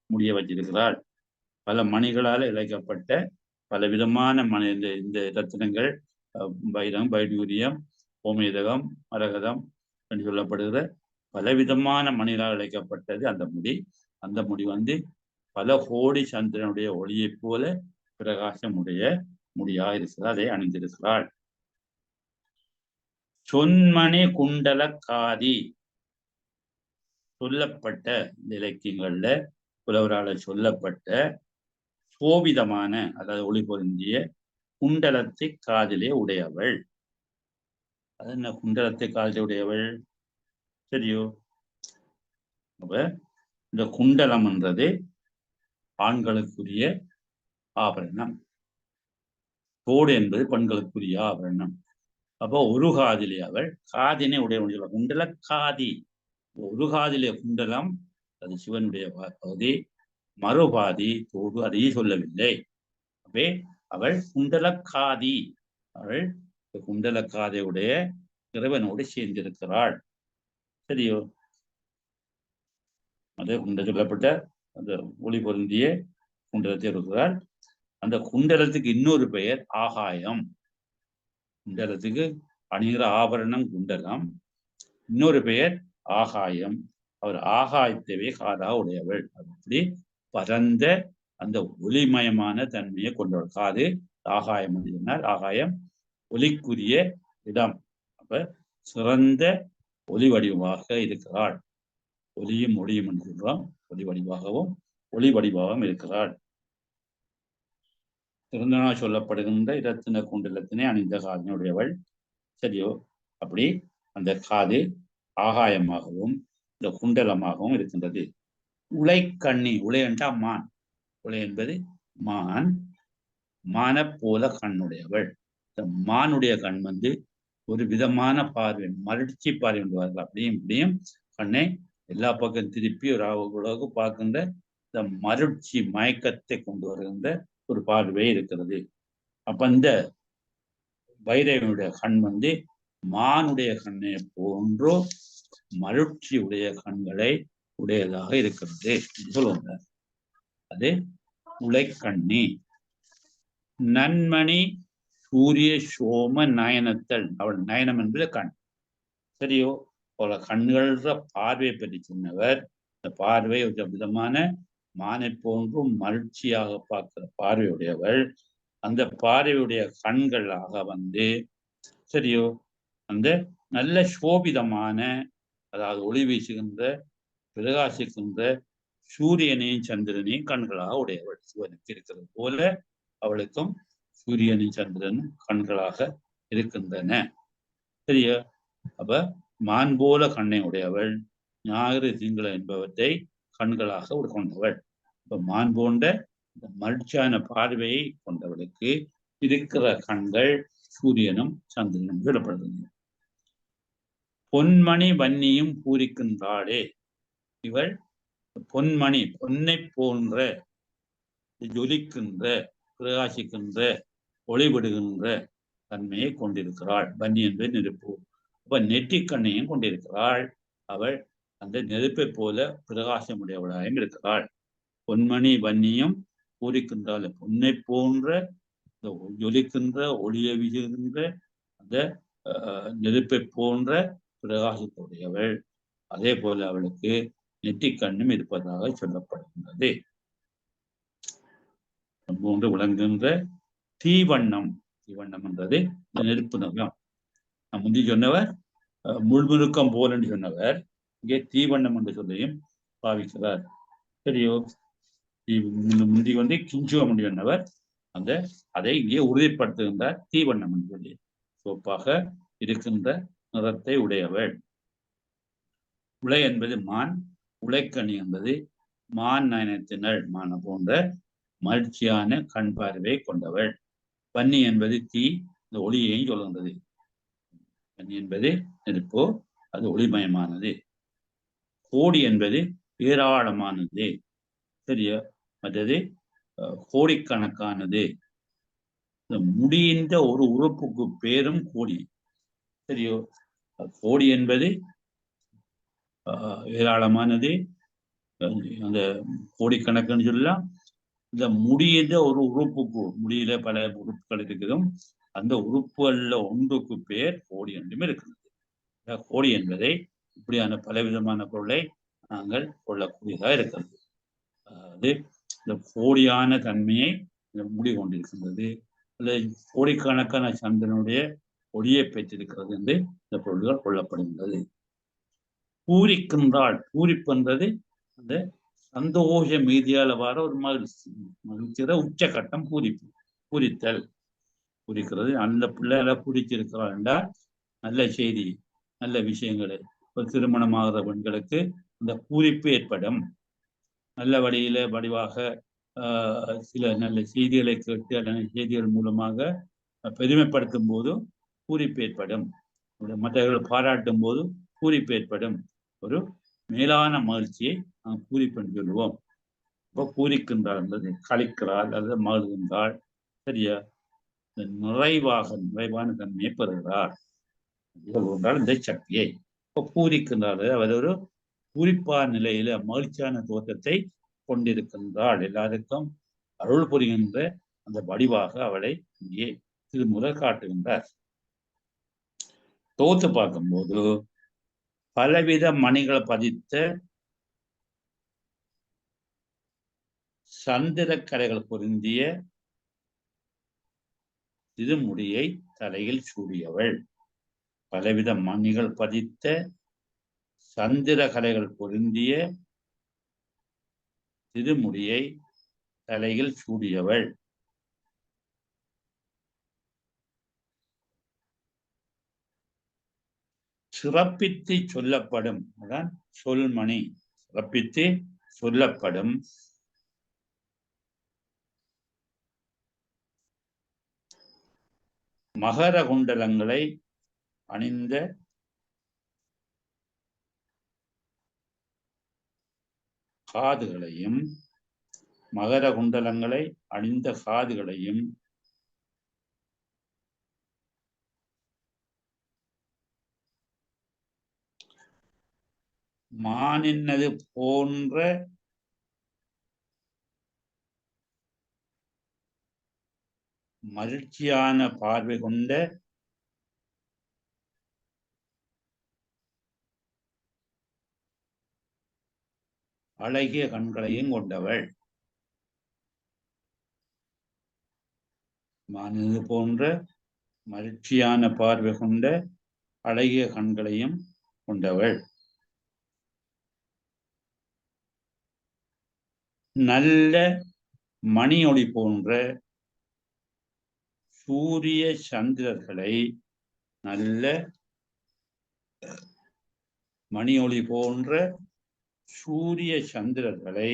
முடிய வச்சிருக்கிறாள். பல மணிகளால் இழைக்கப்பட்ட பல விதமான இந்த ரத்தினங்கள், வைரம், வைடூரியம், கோமேதகம், மரகதம் என்று சொல்லப்படுகிற பலவிதமான மணிகளால் இழைக்கப்பட்டது அந்த முடி. அந்த முடி பல கோடி சந்திரனுடைய ஒளியை போல பிரகாசமுடைய முடியாக இருக்கிறார். அதை அணிந்திருக்கிறாள். சொன்மணி குண்டல காதி சொல்லப்பட்ட இலக்கியங்கள்ல புலவரால சொல்லப்பட்ட சோபிதமான, அதாவது ஒளி பொருந்திய குண்டலத்தை காதிலே உடையவள். அது என்ன குண்டலத்தை காதிலே உடையவள்? சரியோ? அப்ப இந்த குண்டலம் என்றது ஆண்களுக்குரிய ஆபரணம், தோடு என்பது பெண்களுக்குரிய ஆபரணம். அப்போ ஒரு காதிலே அவள் காதினை உடையவள். குண்டல காதி, ஒரு காதிலே குண்டலம், அது சிவனுடைய பகுதி, மறுபாதி தோடு, அதையே சொல்லவில்லை. அப்பே அவள் குண்டல காதி, அவள் குண்டல காதையுடைய இறைவனோடு சேர்ந்திருக்கிறாள். சரியோ? அது குண்ட சொல்லப்பட்ட அந்த ஒளி பொருந்திய குண்டலத்தை இருக்கிறாள். அந்த குண்டலத்துக்கு இன்னொரு பெயர் ஆகாயம். குண்டலத்துக்கு அணிகிற ஆபரணம் குண்டலம், இன்னொரு பெயர் ஆகாயம். அவர் ஆகாயத்தவே காதாக உடையவள். அப்படி பரந்த அந்த ஒளிமயமான தன்மையை கொண்டவள். காது ஆகாயம் என்று சொன்னால் ஆகாயம் ஒளிக்குரிய இடம். அப்ப சிறந்த ஒளி வடிவமாக இருக்கிறாள். ஒளியும் ஒளியும் என்று சொல்றோம். ஒளி வடிவாகவும் ஒளி வடிவாகவும் இருக்கிறாள். சிறந்தனா சொல்லப்படுகின்ற இரத்தின குண்டலத்தினை அணிந்த காதினுடையவள். சரியோ? அப்படி அந்த காது ஆகாயமாகவும் இந்த குண்டலமாகவும் இருக்கின்றது. உலைக்கண்ணி, உலை என்றால் மான், உலை என்பது மான், மான போல கண்ணுடையவள். இந்த மானுடைய கண் ஒரு விதமான பார்வை, மலர்ச்சி பார்வை என்பார்கள். அப்படியும் இப்படியும் கண்ணை எல்லா பக்கம் திருப்பி ஒரு அளவுக்கு பார்க்கின்ற இந்த மலர்ச்சி மயக்கத்தை கொண்டு வருகின்ற ஒரு பார்வை இருக்கிறது. அப்ப இந்த பைரவனுடைய கண் மானுடைய கண்ணை போன்றோ மலர்ச்சி உடைய கண்களை உடையதாக இருக்கிறது சொல்லுவாங்க. அது உலைக்கண்ணி. நன்மணி சூரிய சோம நயனத்தல், அவள் நயனம் என்பது கண். சரியோ? அவள கண்கள பார்வை பற்றி சொன்னவர். இந்த பார்வை ஒரு விதமான மானை போன்றும் மகிழ்ச்சியாக பார்க்கிற பார்வையுடையவள். அந்த பார்வையுடைய கண்களாக சரியோ அந்த நல்ல சோபிதமான, அதாவது ஒளி வீசுகின்ற பிரகாசிக்கின்ற சூரியனையும் சந்திரனையும் கண்களாக உடையவள். சிவனுக்கு இருக்கிறது போல அவளுக்கும் சூரியனும் சந்திரனும் கண்களாக இருக்கின்றன. சரியா? அப்ப மான் போல கண்ணை உடையவள், ஞாயிறு திங்கள் என்பவற்றை கண்களாக கொண்டவள். இப்ப மான் போன்ற மகிழ்ச்சியான பார்வையை கொண்டவளுக்கு இருக்கிற கண்கள் சூரியனும் சந்திரனும் விடப்படுகிறது. பொன்மணி வன்னியும் பூரிக்கின்றாளே, இவள் பொன்மணி, பொன்னை போன்ற ஜொலிக்கின்ற பிரகாசிக்கின்ற ஒளிவிடுகின்ற தன்மையை கொண்டிருக்கிறாள். வன்னி என்பது நெருப்பு. அப்ப நெற்றிக்கண்ணையும் கொண்டிருக்கிறாள். அவள் அந்த நெருப்பை போல பிரகாசமுடையவளாயும் இருக்கிறாள். பொன்மணி வன்னியும் பூரிக்கின்றாள், பொன்னை போன்ற ஜொலிக்கின்ற ஒளியை வீசுகின்ற அந்த நெருப்பை போன்ற பிரகாசத்துடையவள். அதே போல அவளுக்கு நெற்றிக்கண்ணும் இருப்பதாக சொல்லப்படுகின்றது. போன்று விளங்குகின்ற தீவண்ணம், தீவண்ணம் என்றது நெருப்பு நிறம். நான் முந்தி சொன்னவர் முள்முருக்கம் போல் என்று சொன்னவர் இங்கே தீவண்ணம் என்று சொல்லியும் பாவிக்கிறார். சரியோ? முந்தி கிஞ்சுவம் என்று சொன்னவர் அதை இங்கே உறுதிப்படுத்துகின்றார். தீவண்ணம் என்று சொல்லி சோப்பாக இருக்கின்ற நிறத்தை உடையவள். உலை என்பது மான், உலைக்கணி என்பது மான் நயனத்தினள், மான போன்ற மகிழ்ச்சியான கண் பார்வை கொண்டவள். வன்னி என்பது தீ, இந்த ஒளியையும் சொல்கின்றது. வன்னி என்பது நெருப்போ, அது ஒளிமயமானது. கோடி என்பது ஏராளமானது. சரியா? மற்றது கோடிக்கணக்கானது. முடிந்த ஒரு உறுப்புக்கு பேரும் கோடி. சரியோ? கோடி என்பது ஏராளமானது, அந்த கோடிக்கணக்குன்னு சொல்லலாம். இந்த முடிந்த ஒரு உறுப்புக்கு, முடியில பல உறுப்புகள் இருக்குதும், அந்த உறுப்புகள்ல ஒன்றுக்கு பேர் கோடி என்றும் இருக்கிறது. கோடி என்பதை இப்படியான பலவிதமான பொருளை நாங்கள் கொள்ளக்கூடியதாக இருக்கிறது. அதாவது இந்த கோடியான தன்மையை மூடிக்கொண்டிருக்கின்றது, அல்லது கோடிக்கணக்கான சந்திரனுடைய ஒளியை பெற்றிருக்கிறது என்று இந்த பொருள்கள் கொள்ளப்படுகின்றது. பூரிக்கின்றாள், பூரிப்புன்றது அந்த சந்தோஷ மீதியால வர ஒரு மகிழ்ச்சியோட உச்சகட்டம் பூரிப்பு, பூரித்தல், பூரிக்கிறது. அந்த பிள்ளைகளை பூரிச்சிருக்கிறாள் என்றால் நல்ல செய்தி, நல்ல விஷயங்களை, இப்போ திருமணமாகிற பெண்களுக்கு இந்த பூரிப்பு ஏற்படும். நல்ல வடிவாக சில நல்ல செய்திகளை கேட்டு அல்லது செய்திகள் மூலமாக பெருமைப்படுத்தும் போது பூரிப்பு ஏற்படும், மற்றவர்களை பாராட்டும் போது பூரிப்பு ஏற்படும். ஒரு மேலான மகிழ்ச்சியை நாம் பூரிப்பு என்று சொல்லுவோம். இப்போ பூரிக்கின்றாள் என்பது கழிக்கிறாள் அல்லது மகிழ்கின்றாள், சரியா? நிறைவான தன்மையை பெறுகிறார் என்றால் இந்த சக்தியை இப்போ பூரிக்கின்றாள். அவர் ஒரு பூரிப்பான நிலையில மகிழ்ச்சியான தோற்றத்தை கொண்டிருக்கின்றாள். எல்லாருக்கும் அருள் புரிகின்ற அந்த வடிவாக அவளை இங்கே திருமுறை காட்டுகின்றார். தோத்து பார்க்கும்போது பலவித மணிகளை பதித்த சந்திரக்கரைகள் பொருந்திய திருமுடியை தலையில் சூடியவள். பலவித மணிகள் பதித்த சந்திரகலைகள் பொருந்திய திருமுடியை தலையில் சூடியவள். சிறப்பித்து சொல்லப்படும், அதான் சொல்மணி, சிறப்பித்து சொல்லப்படும் மகர குண்டலங்களை அணிந்த காதுகளையும், மகர குண்டலங்களை அணிந்த காதுகளையும் மானின்னது போன்ற மகிழ்ச்சியான பார்வை கொண்ட அழகிய கண்களையும் கொண்டவள். மானினது போன்ற மகிழ்ச்சியான பார்வை கொண்ட அழகிய கண்களையும் கொண்டவள். நல்ல மணி ஒளி போன்ற சூரிய சந்திரர்களை, நல்ல மணி ஒளி போன்ற சூரிய சந்திரர்களை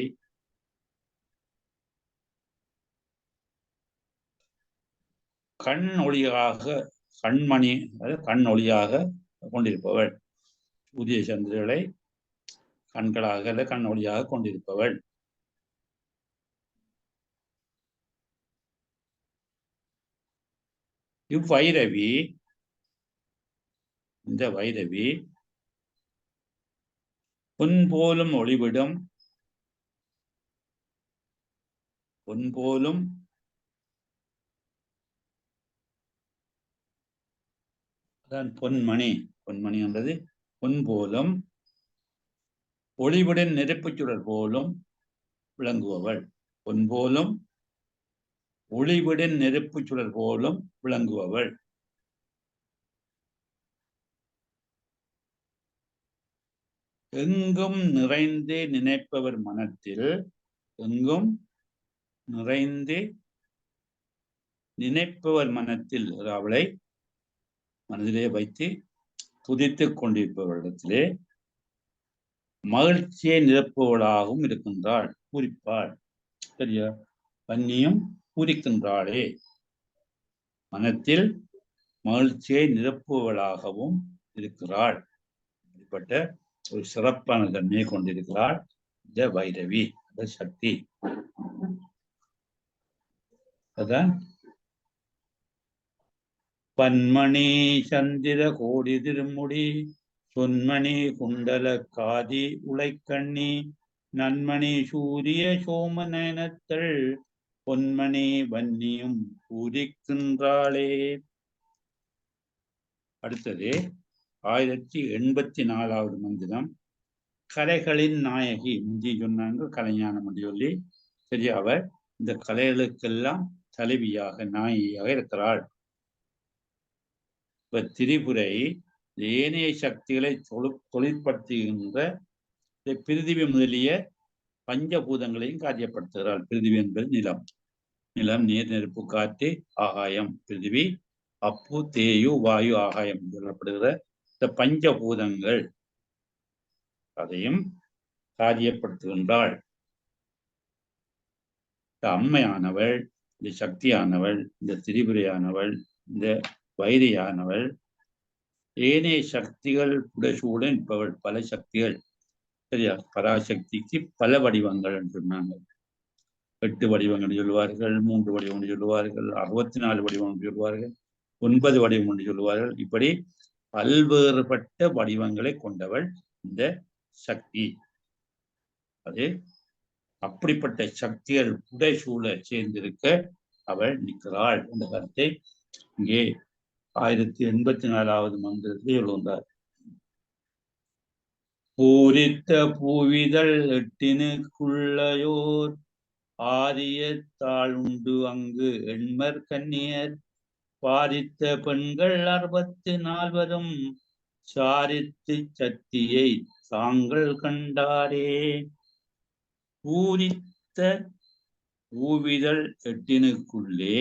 கண் ஒளியாக, கண்மணி கண் ஒளியாக கொண்டிருப்பவள். சூரிய சந்திரர்களை கண்களாக அல்ல கண் ஒளியாக கொண்டிருப்பவள். இவ்வைரவி, இந்த வைரவி பொன் போலும் ஒளிவிடும், பொன் போலும் அதான் பொன்மணி, பொன்மணி என்றது பொன் போலும் ஒளிவிடும் நெருப்புச் சுடர் போலும் விளங்குபவள். பொன் போலும் ஒளிவிடும் நெருப்புச் சுடர் போலும் விளங்குபவள். எங்கும் நிறைந்து நினைப்பவர் மனத்தில், எங்கும் நிறைந்து நினைப்பவர் மனத்தில், அவளை மனதிலே வைத்து துதித்துக் கொண்டிருப்பவரிடத்திலே மகிழ்ச்சியை நிரப்புவளாகவும் இருக்கின்றாள், பூரிப்பாள். சரியா? வன்னியும் பூரிக்கின்றாளே, மனத்தில் மகிழ்ச்சியை நிரப்புவளாகவும் இருக்கிறாள். இப்படிப்பட்ட ஒரு சிறப்பான தன்மையை கொண்டிருக்கிறாள் இந்த வைரவி, அந்த சக்தி. அதான் பன்மணி சந்திர கோடி திருமுடி சொன்மணி குண்டல காதி உலைக்கண்ணி நன்மணி சூரிய சோமநயனத்தள் பொன்மணி வன்னியும் பூரிக்கின்றாளே. அடுத்தது 1084வது மந்திரம் கலைகளின் நாயகி. முந்தி சொன்னாங்க கலைஞானம் என்று சொல்லி. சரி, அவர் இந்த கலைகளுக்கெல்லாம் தலைவியாக நாயகியாக இருக்கிறாள். இப்ப திரிபுரை ஏனைய சக்திகளை தொழிற்படுத்துகின்ற பிரிதிவி முதலிய பஞ்சபூதங்களையும் காரியப்படுத்துகிறாள். பிரிதிவி என்பது நிலம். நிலம், நீர், நெருப்பு, காற்று, ஆகாயம். பிரிதிவி, அப்பு, தேயு, வாயு, ஆகாயம் சொல்லப்படுகிற இந்த பஞ்சபூதங்கள் அதையும் காரியப்படுத்துகின்றாள். இந்த அம்மையானவள், இந்த சக்தியானவள், இந்த திரிபுரையானவள், இந்த வைரியானவள் ஏனைய சக்திகள் புடசூடன் இருப்பவள். பல சக்திகள். சரியா? பராசக்திக்கு பல வடிவங்கள் என்று சொன்னாங்க. 8 வடிவங்கள் சொல்லுவார்கள், 3 வடிவம் சொல்லுவார்கள், 64 வடிவம் சொல்லுவார்கள், 9 வடிவம் என்று சொல்லுவார்கள். இப்படி பல்வேறுபட்ட வடிவங்களை கொண்டவள் இந்த சக்தி. அது அப்படிப்பட்ட சக்திகள் புடைசூழ சேர்ந்திருக்க அவள் நிற்கிறாள் என்ற கருத்தை இங்கே 1084வது மந்திரத்தில் எழுந்தார். பூரித்த பூவிதழ் 8னுக்குள்ளையோர் ஆரியத்தாள் உண்டு அங்கு எண்மர் கன்னியர் பாரித்த பெண்கள் 64 சாரித்து சக்தியை தாங்கள் கண்டாரே. பூரித்த பூவிதழ் 8னுக்குள்ளே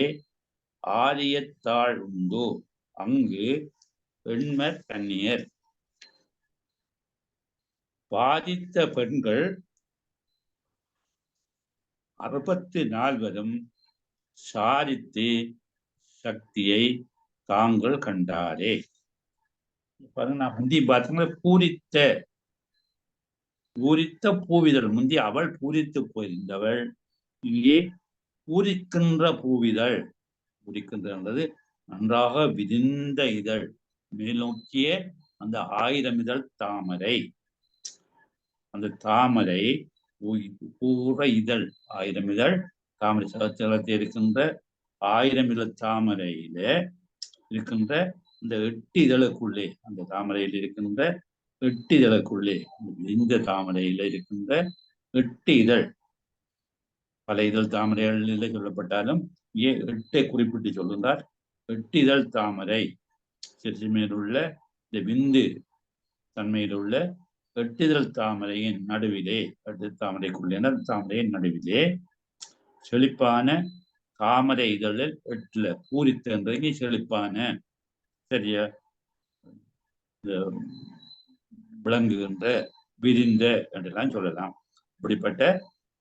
ஆரியத்தாள் உண்டோ அங்கு எண்மர் கன்னியர் பாதித்த பெண்கள் 64 சாரித்து சக்தியை தாங்கள் கண்டாரே. பாருங்க, முந்தி பார்த்தீங்கன்னா பூரித்த பூவிதழ். முந்தி அவள் பூரித்து போயிருந்தவள். இங்கே பூரிக்கின்ற பூவிதழ். பூரிக்கின்றது நன்றாக விரிந்த இதழ், மேல் நோக்கிய அந்த 1000 இதழ் தாமரை. அந்த தாமரை பூர இதழ், 1000 இதழ் தாமரை. சகச்சலத்தில் இருக்கின்ற 1000 இதழ் தாமரையில இருக்கின்ற இந்த 8 இதழுக்குள்ளே, அந்த தாமரையில் இருக்கின்ற 8 இதழுக்குள்ளே, இந்த தாமரையில இருக்கின்ற 8 இதழ். பல இதழ் தாமரைகளில் சொல்லப்பட்டாலும் இங்கே 8 குறிப்பிட்டு சொல்கின்றார். 8 இதழ் தாமரை சிறு மேலுள்ள இந்த விந்து தன்மையில் உள்ள 8 இதழ் தாமரையின் நடுவிலே, 8 தாமரைக்குள்ளே தாமரையின் நடுவிலே செழிப்பான தாமரை இதழில் 8 பூரித்த என்றது செழிப்பான, சரியா, விளங்குகின்ற, விரிந்த என்றெல்லாம் சொல்லலாம். இப்படிப்பட்ட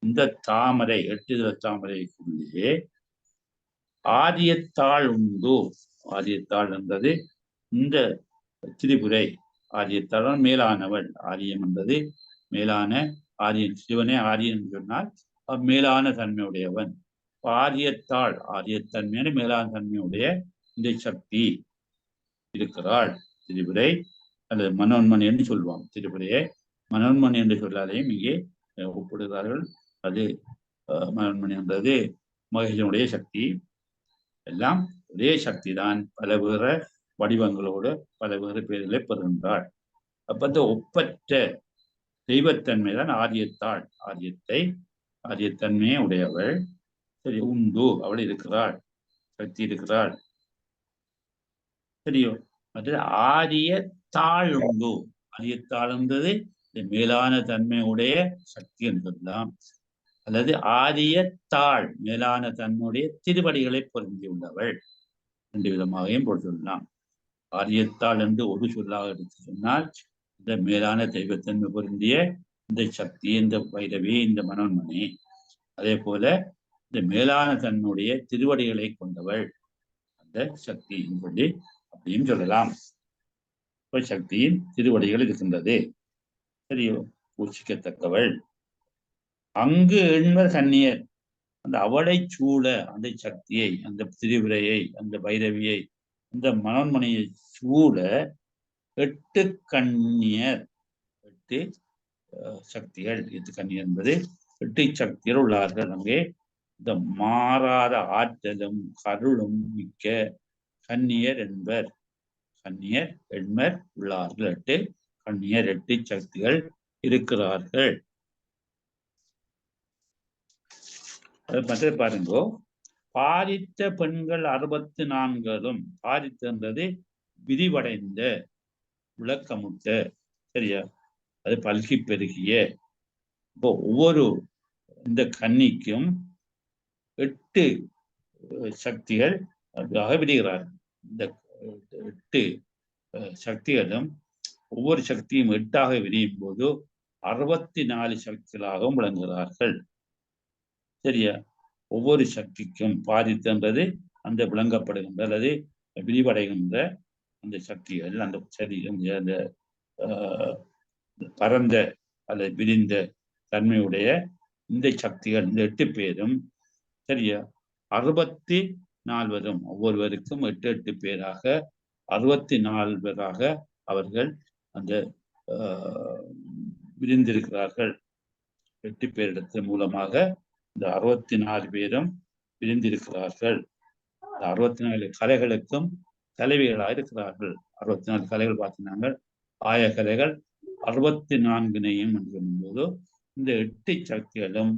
இந்த தாமரை 8 இதழ் தாமரைக்குள்ளே ஆரியத்தாள் உண்டு. ஆரியத்தாள் என்றது இந்த திரிபுரை. ஆரியத்தாள் மேலானவள். ஆரியம் என்பது மேலான ஆரியன். சிவனே ஆரியன் சொன்னால் மேலான தன்மையுடையவன். ஆரியத்தாள், ஆரியத்தன்மையான மேலான தன்மையுடைய இந்த சக்தி இருக்கிறாள். திரிபுரை அல்லது மனோன்மணி என்று சொல்லுவோம். திரிபுரையை மனோன்மணி என்று சொல்லாதையும் இங்கே ஒப்பிடுகிறார்கள். அது மனோன்மணி என்றது மகேசனுடைய சக்தி. எல்லாம் ஒரே சக்தி தான், பல வேறு வடிவங்களோடு பல வேறு பேர்களை பெறுகின்றாள். அப்ப இந்த ஒப்பற்ற தெய்வத்தன்மை தான் ஆரியத்தாள். ஆரியத்தன்மையே உடையவள். சரி, உண்டு, அவள் இருக்கிறாள், சக்தி இருக்கிறாள். சரியோ? மற்ற ஆரியத்தாள் உண்டு. ஆரியத்தாள் என்பது மேலான தன்மையுடைய சக்தி என்று சொல்லலாம். அல்லது ஆரியத்தாள் மேலான தன்மையுடைய திருவடிகளை பொருந்தியுள்ளவள். 2 விதமாகவும் போட்டு சொல்லலாம். ஆரியத்தாள் என்று ஒரு சொல்லாக எடுத்து சொன்னால் இந்த மேலான தெய்வத்தன்மை பொருந்திய இந்த சக்தி, இந்த வைரவி, இந்த மனோன்மணி. அதே போல இந்த மேலான தன்னுடைய திருவடிகளை கொண்டவள் அந்த சக்தி சொல்லி அப்படியும் சொல்லலாம். சக்தியின் திருவடிகள் இருக்கின்றது. சரியோ? பூசிக்கத்தக்கவள். அங்கு எண்மர் கன்னியர், அந்த அவளை சூழ அந்த சக்தியை, அந்த திரிபுரையை, அந்த பைரவியை, அந்த மனோன்மணியை சூழ 8 கன்னியர். 8 சக்திகள். 8 கன்னியர் என்பது 8 சக்திகள் உள்ளார்கள். அங்கே இந்த மாறாத ஆற்றலும் கருளும் மிக்க கன்னியர் என்பர். கன்னியர் எண்மர் உள்ளார்கள் 8 கன்னியர் 8 சக்திகள் இருக்கிறார்கள். அது மற்ற பாருங்கோ, பாதித்த பெண்கள் 64 பாதித்தது விரிவடைந்த விளக்கமுட்ட, சரியா, அது பல்கி பெருகிய. இப்போ ஒவ்வொரு இந்த கன்னிக்கும் 8 சக்திகள் விடுகிறார்கள். இந்த 8 சக்திகளும் ஒவ்வொரு சக்தியும் 8ஆக விரியும் போது 64 சக்திகளாகவும் விளங்குகிறார்கள். சரியா, ஒவ்வொரு சக்திக்கும் பாதித்தென்றது அந்த விளங்கப்படுகின்ற அல்லது விரிவடைகின்ற அந்த சக்திகள், அந்த சரி அந்த பரந்த அல்லது விரிந்த தன்மையுடைய இந்த சக்திகள், இந்த 8 பேரும், சரியா, 64 ஒவ்வொருவருக்கும் 8 8 பேராக 64 பேராக அவர்கள் அந்த விரிந்திருக்கிறார்கள். 8 பேரிடத்தின் மூலமாக இந்த 64 பேரும் விரிந்திருக்கிறார்கள். 64 கலைகளுக்கும் தலைவிகளாக இருக்கிறார்கள். 64 கலைகள் பார்த்தீங்கன்னா ஆய கலைகள் 64 சொல்லும்போது இந்த 8 சக்திகளும்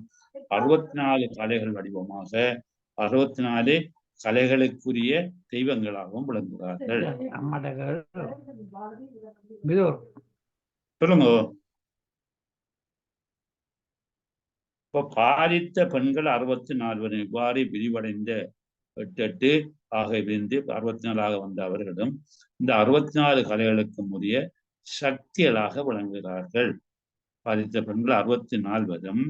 64 கலைகள் வடிவமாக 64 கலைகளுக்குரிய தெய்வங்களாகவும் விளங்குகிறார்கள். சொல்லுங்க. இப்போ பாதித்த பெண்கள் 64 இவ்வாறு விரிவடைந்த 8 8 ஆக விரிந்து 64 வந்த அவர்களும் இந்த 64 கலைகளுக்கும் உரிய சக்திகளாக விளங்குகிறார்கள். பாதித்த பெண்கள் 64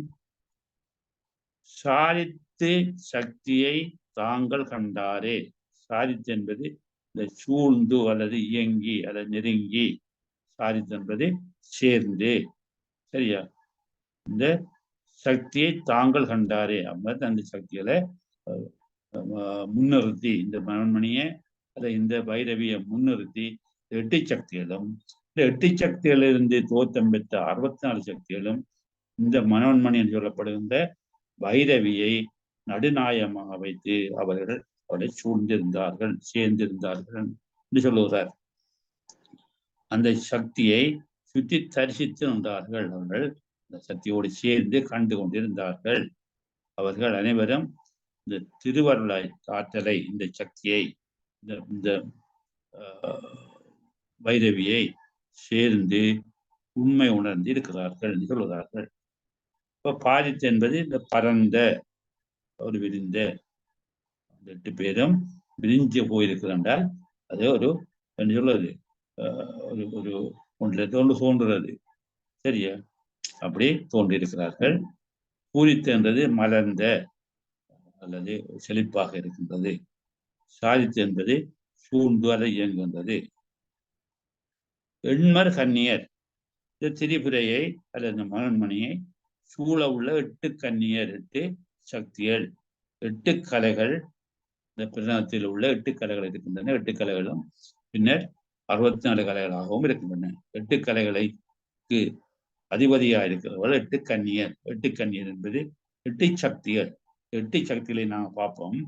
சாதித்து சக்தியை தாங்கள் கண்டாரே. சாதித்து என்பது இந்த சூழ்ந்து அல்லது இயங்கி அல்லது நெருங்கி, சாதித்து என்பது சேர்ந்து, சரியா, இந்த சக்தியை தாங்கள் கண்டாரே. அப்ப அந்த சக்திகளை முன்னிறுத்தி, இந்த மனோன்மணியை அல்ல இந்த பைரவியை முன்னிறுத்தி 8 சக்திகளும், இந்த 8 சக்திகளிலிருந்து தோற்றம் பெற்ற 64 சக்திகளும் இந்த மனோன்மணி என்று சொல்லப்படுகின்ற பைரவியை நடுநாயகமாக வைத்து அவர்கள் அவரை சூழ்ந்திருந்தார்கள், சேர்ந்திருந்தார்கள் என்று சொல்லுகிறார். அந்த சக்தியை சுற்றி தரிசித்து வந்தார்கள். அவர்கள் அந்த சக்தியோடு சேர்ந்து கண்டு கொண்டிருந்தார்கள். அவர்கள் அனைவரும் இந்த திருவருளாய் ஆற்றலை, இந்த சக்தியை, இந்த பைரவியை சேர்ந்து உண்மை உணர்ந்து இருக்கிறார்கள் என்று சொல்கிறார்கள். இப்போ பாதித்து என்பது இந்த பரந்த ஒரு விரிந்த 8 பேரும் விரிஞ்சு போயிருக்கிறால் அது ஒரு என்ன சொல்றது, ஒரு ஒன்றில் தோன்றுறது, சரியா, அப்படி தோன்றியிருக்கிறார்கள். பூரித்து என்றது மலர்ந்த அல்லது செழிப்பாக இருக்கின்றது. சாதித்து என்பது சூழ்ந்து அல்ல இயங்குகின்றது. எண்மர் கன்னியர், இந்த திரிபுரையை அல்லது மனோன்மணியை சூழ உள்ள 8 கன்னியர், 8 சக்திகள், 8 கலைகள், இந்த பிரதானத்தில் உள்ள 8 கலைகள் இருக்கின்றன. 8 கலைகளும் பின்னர் 64 கலைகளாகவும் இருக்கின்றன. 8 கலைகளுக்கு அதிபதியாக இருக்கிறவர்கள் 8 கன்னியர். 8 கன்னியர் என்பது 8 சக்திகள். 8 சக்திகளை நாங்கள் பார்ப்போம்.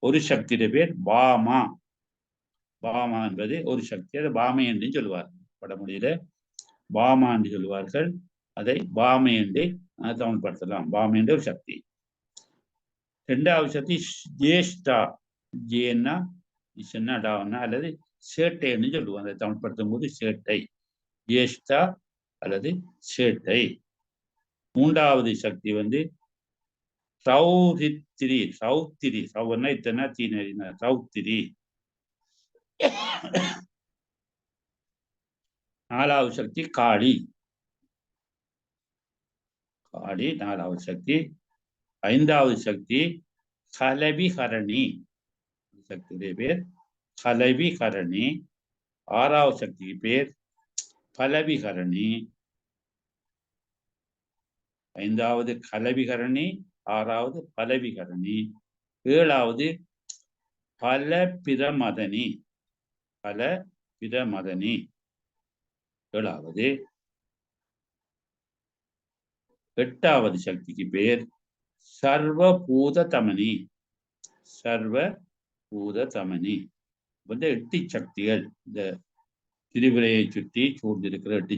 ஒரு சக்தியுடைய பேர் பாமா. பாமா என்பது ஒரு சக்தி, அதை பாமை என்று சொல்லுவார்கள். வடமொழியில பாமா என்று சொல்லுவார்கள். அதை பாமை என்று தமிழ்படுத்தலாம். பாமை என்ற ஒரு சக்தி. 2வது சக்தி ஜேஷ்டா. ஜேன்னா டாவனா அல்லது சேட்டை என்று சொல்லுவாங்க. அதை தமிழ்படுத்தும் போது சேட்டை, ஜேஷ்டா அல்லது சேட்டை. 3வது சக்தி வந்து சௌரித்திரி. சௌத்திரி, சௌவர்ண இத்தனை தீன சௌத்திரி. 4வது சக்தி காளி. காளி 4வது சக்தி. 5வது சக்தி கலவிகரணி. சக்தியுடைய பேர் கலவிகரணி. 6வது சக்தி பேர் பலவிகரணி. 5வது கலவிகரணி, 6வது பலவிகரணி, 7வது பலபிரமதனி. பலபிரமதனி 7வது. 8வது சக்திக்கு பேர் சர்வபூத தமனி. சர்வபூத தமனி. வந்து எட்டு சக்திகள், இந்த திரிபுரையை சுற்றி சூழ்ந்திருக்கிற எட்டு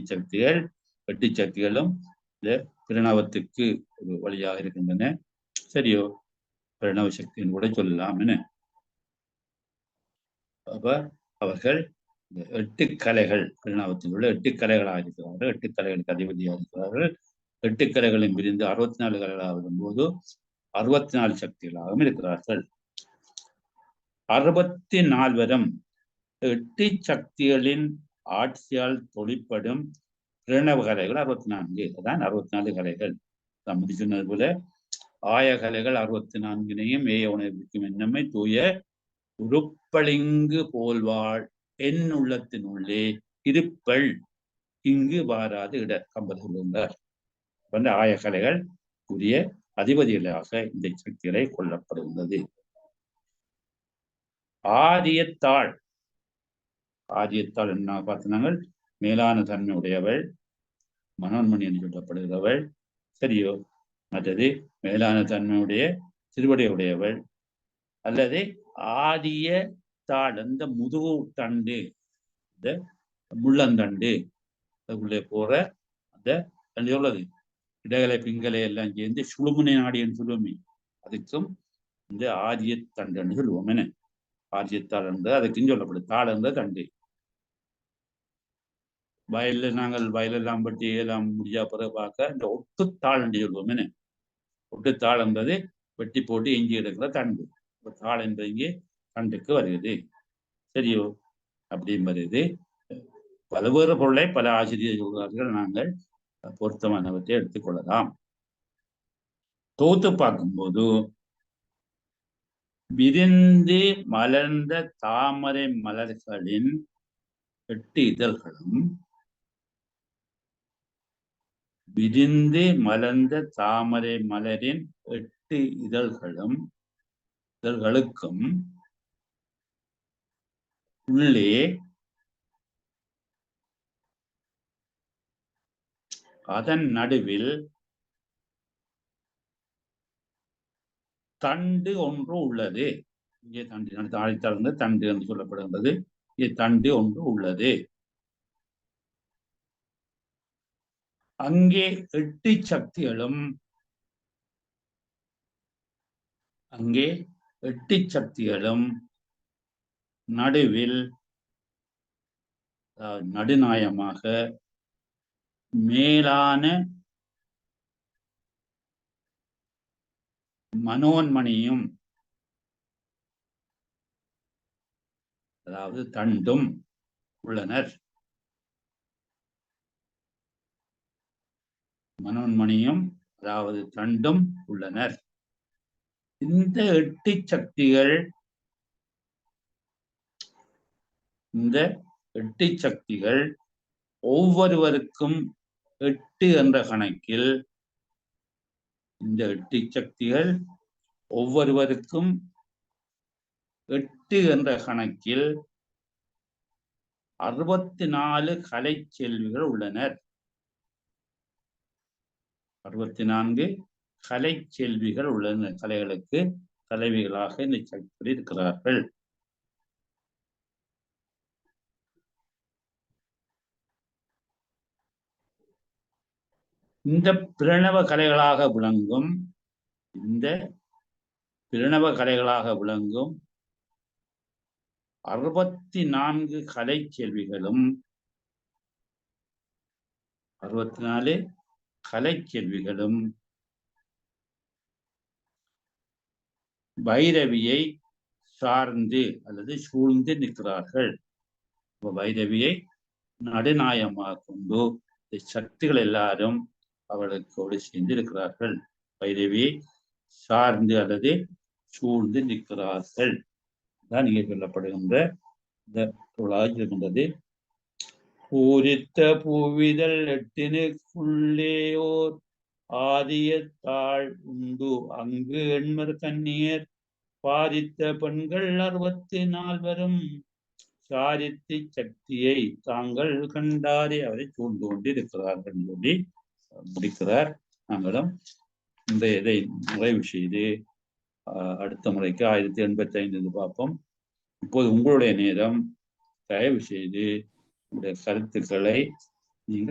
சக்திகளும் இந்த பிரணவத்துக்கு ஒரு வழியாக இருக்கின்றன. சரியோ, பிரணவ சக்தின்னு கூட சொல்லலாம். என்ன அப்ப அவர்கள் இந்த 8 கலைகள், பிரணவத்தில் உள்ள 8 கலைகளாக இருக்கிறார்கள். 8 கலைகளுக்கு அதிபதியாக இருக்கிறார்கள். 8 கலைகளும் பிரிந்து 64 கலைகளாக வரும்போது 64 சக்திகளாகவும் இருக்கிறார்கள். 64 8 சக்திகளின் ஆட்சியால் தொழிற்படும் பிரணவ கலைகள் 64. அதான் 64 கலைகள். தம்பி சொன்னது போல ஆய கலைகள் 64னையும் மேய உணர்விக்கும் என்னமை தூய உருப்பளிங்கு போல்வாள் என் உள்ளத்தினுள்ளே இருப்பள் இங்கு வாராது இட கம்பர் சொல்லுகிறார். வந்து ஆய கலைகள் உரிய அதிபதிகளாக இந்த சக்திகளை கொள்ளப்படுகிறது. ஆரியத்தாள் என்ன பார்த்தனாங்கள், மேலான தன்மை உடையவள், மனோன்மணி என்று சொல்லப்படுகிறவள். சரியோ, மற்றது மேலான தன்மையுடைய திருவடையுடையவள் அல்லது ஆரிய தாள், அந்த முதுகு தண்டு, இந்த முள்ளந்தண்டு அதுக்குள்ளே போற அந்த எவ்வளவு இடகலை பிங்கலை எல்லாம் சேர்ந்து சுழுமுனை நாடின்னு சொல்லுவோமே, அதுக்கும் இந்த ஆரிய தண்டுன்னு சொல்லுவோம். என்ன ஆரியத்தாள் என்று அதுக்குன்னு சொல்லப்படுது. தாள் என்ற தண்டு. வயல்ல நாங்கள் வயலெல்லாம் பற்றி எல்லாம் முடிஞ்சா பிறகு பார்க்க இந்த ஒட்டுத்தாள் என்று சொல்லுவோம். என்ன ஒட்டுத்தாள் என்பது வெட்டி போட்டு எஞ்சி எடுக்கிற தண்டு. தாள் என்பது இங்கே தண்டுக்கு வருகிறது. சரியோ, அப்படின்னு வருது. பல்வேறு பொருளை பல ஆசிரியர் சொல்கிறார்கள். நாங்கள் பொருத்தமானவற்றை எடுத்துக்கொள்ளலாம். தொகுத்து பார்க்கும்போது விரிந்து மலர்ந்த தாமரை மலர்களின் 8 இதழ்களும், விரிந்து மலர்ந்த தாமரை மலரின் 8 இதழ்களுக்கும் உள்ளே அதன் நடுவில் தண்டு ஒன்று உள்ளது. இங்கே தண்டு தாழ்ந்த தண்டு என்று சொல்லப்படுகின்றது. இங்கே தண்டு ஒன்று உள்ளது. அங்கே 8 சக்திகளும் நடுவில் நடுநாயமாக மேலான மனோன்மணியும், அதாவது தண்டும் உள்ளனர். மனோன்மணியும் அதாவது தண்டும் உள்ளனர். இந்த 8 சக்திகள் ஒவ்வொருவருக்கும் 8 என்ற கணக்கில், இந்த 8 சக்திகள் ஒவ்வொருவருக்கும் 8 என்ற கணக்கில் 64 கலை செல்விகள் உள்ளனர். 64 கலை செல்விகள் உள்ளனர். கலைகளுக்கு தலைவிகளாக இந்த சக்திகள் இருக்கிறார்கள். இந்த பிரணவ கலைகளாக விளங்கும் 64 கலை செல்விகளும் 64 கலை செல்விகளும் பைரவியை சார்ந்து அல்லது சூழ்ந்து நிற்கிறார்கள். பைரவியை நடுநாயமாக கொண்டு இந்த சக்திகள் எல்லாரும் அவர்களுக்கு சேர்ந்து இருக்கிறார்கள். பைரவியை சார்ந்து அல்லது சூழ்ந்து நிற்கிறார்கள் தான் இங்கே சொல்லப்படுகின்ற இந்த பொருளாக இருக்கின்றது. பூரித்த பூவிதழ் 8னுக்குள்ளேயோர் ஆதியத்தாள் உண்டு அங்கு எண்மர் கண்ணியர் பாரித்த பெண்கள் 64 சாரித்து சக்தியை தாங்கள் கண்டாரே அவரை சூழ்ந்து கொண்டிருக்கிறார்கள் சொல்லி முடிக்கிறார். நாங்களும் இந்த இதை நிறைவு செய்து அடுத்த முறைக்கு 1085 பார்ப்போம். இப்போது உங்களுடைய நேரம். தயவு செய்து இந்த கருத்துக்களை நீங்கள்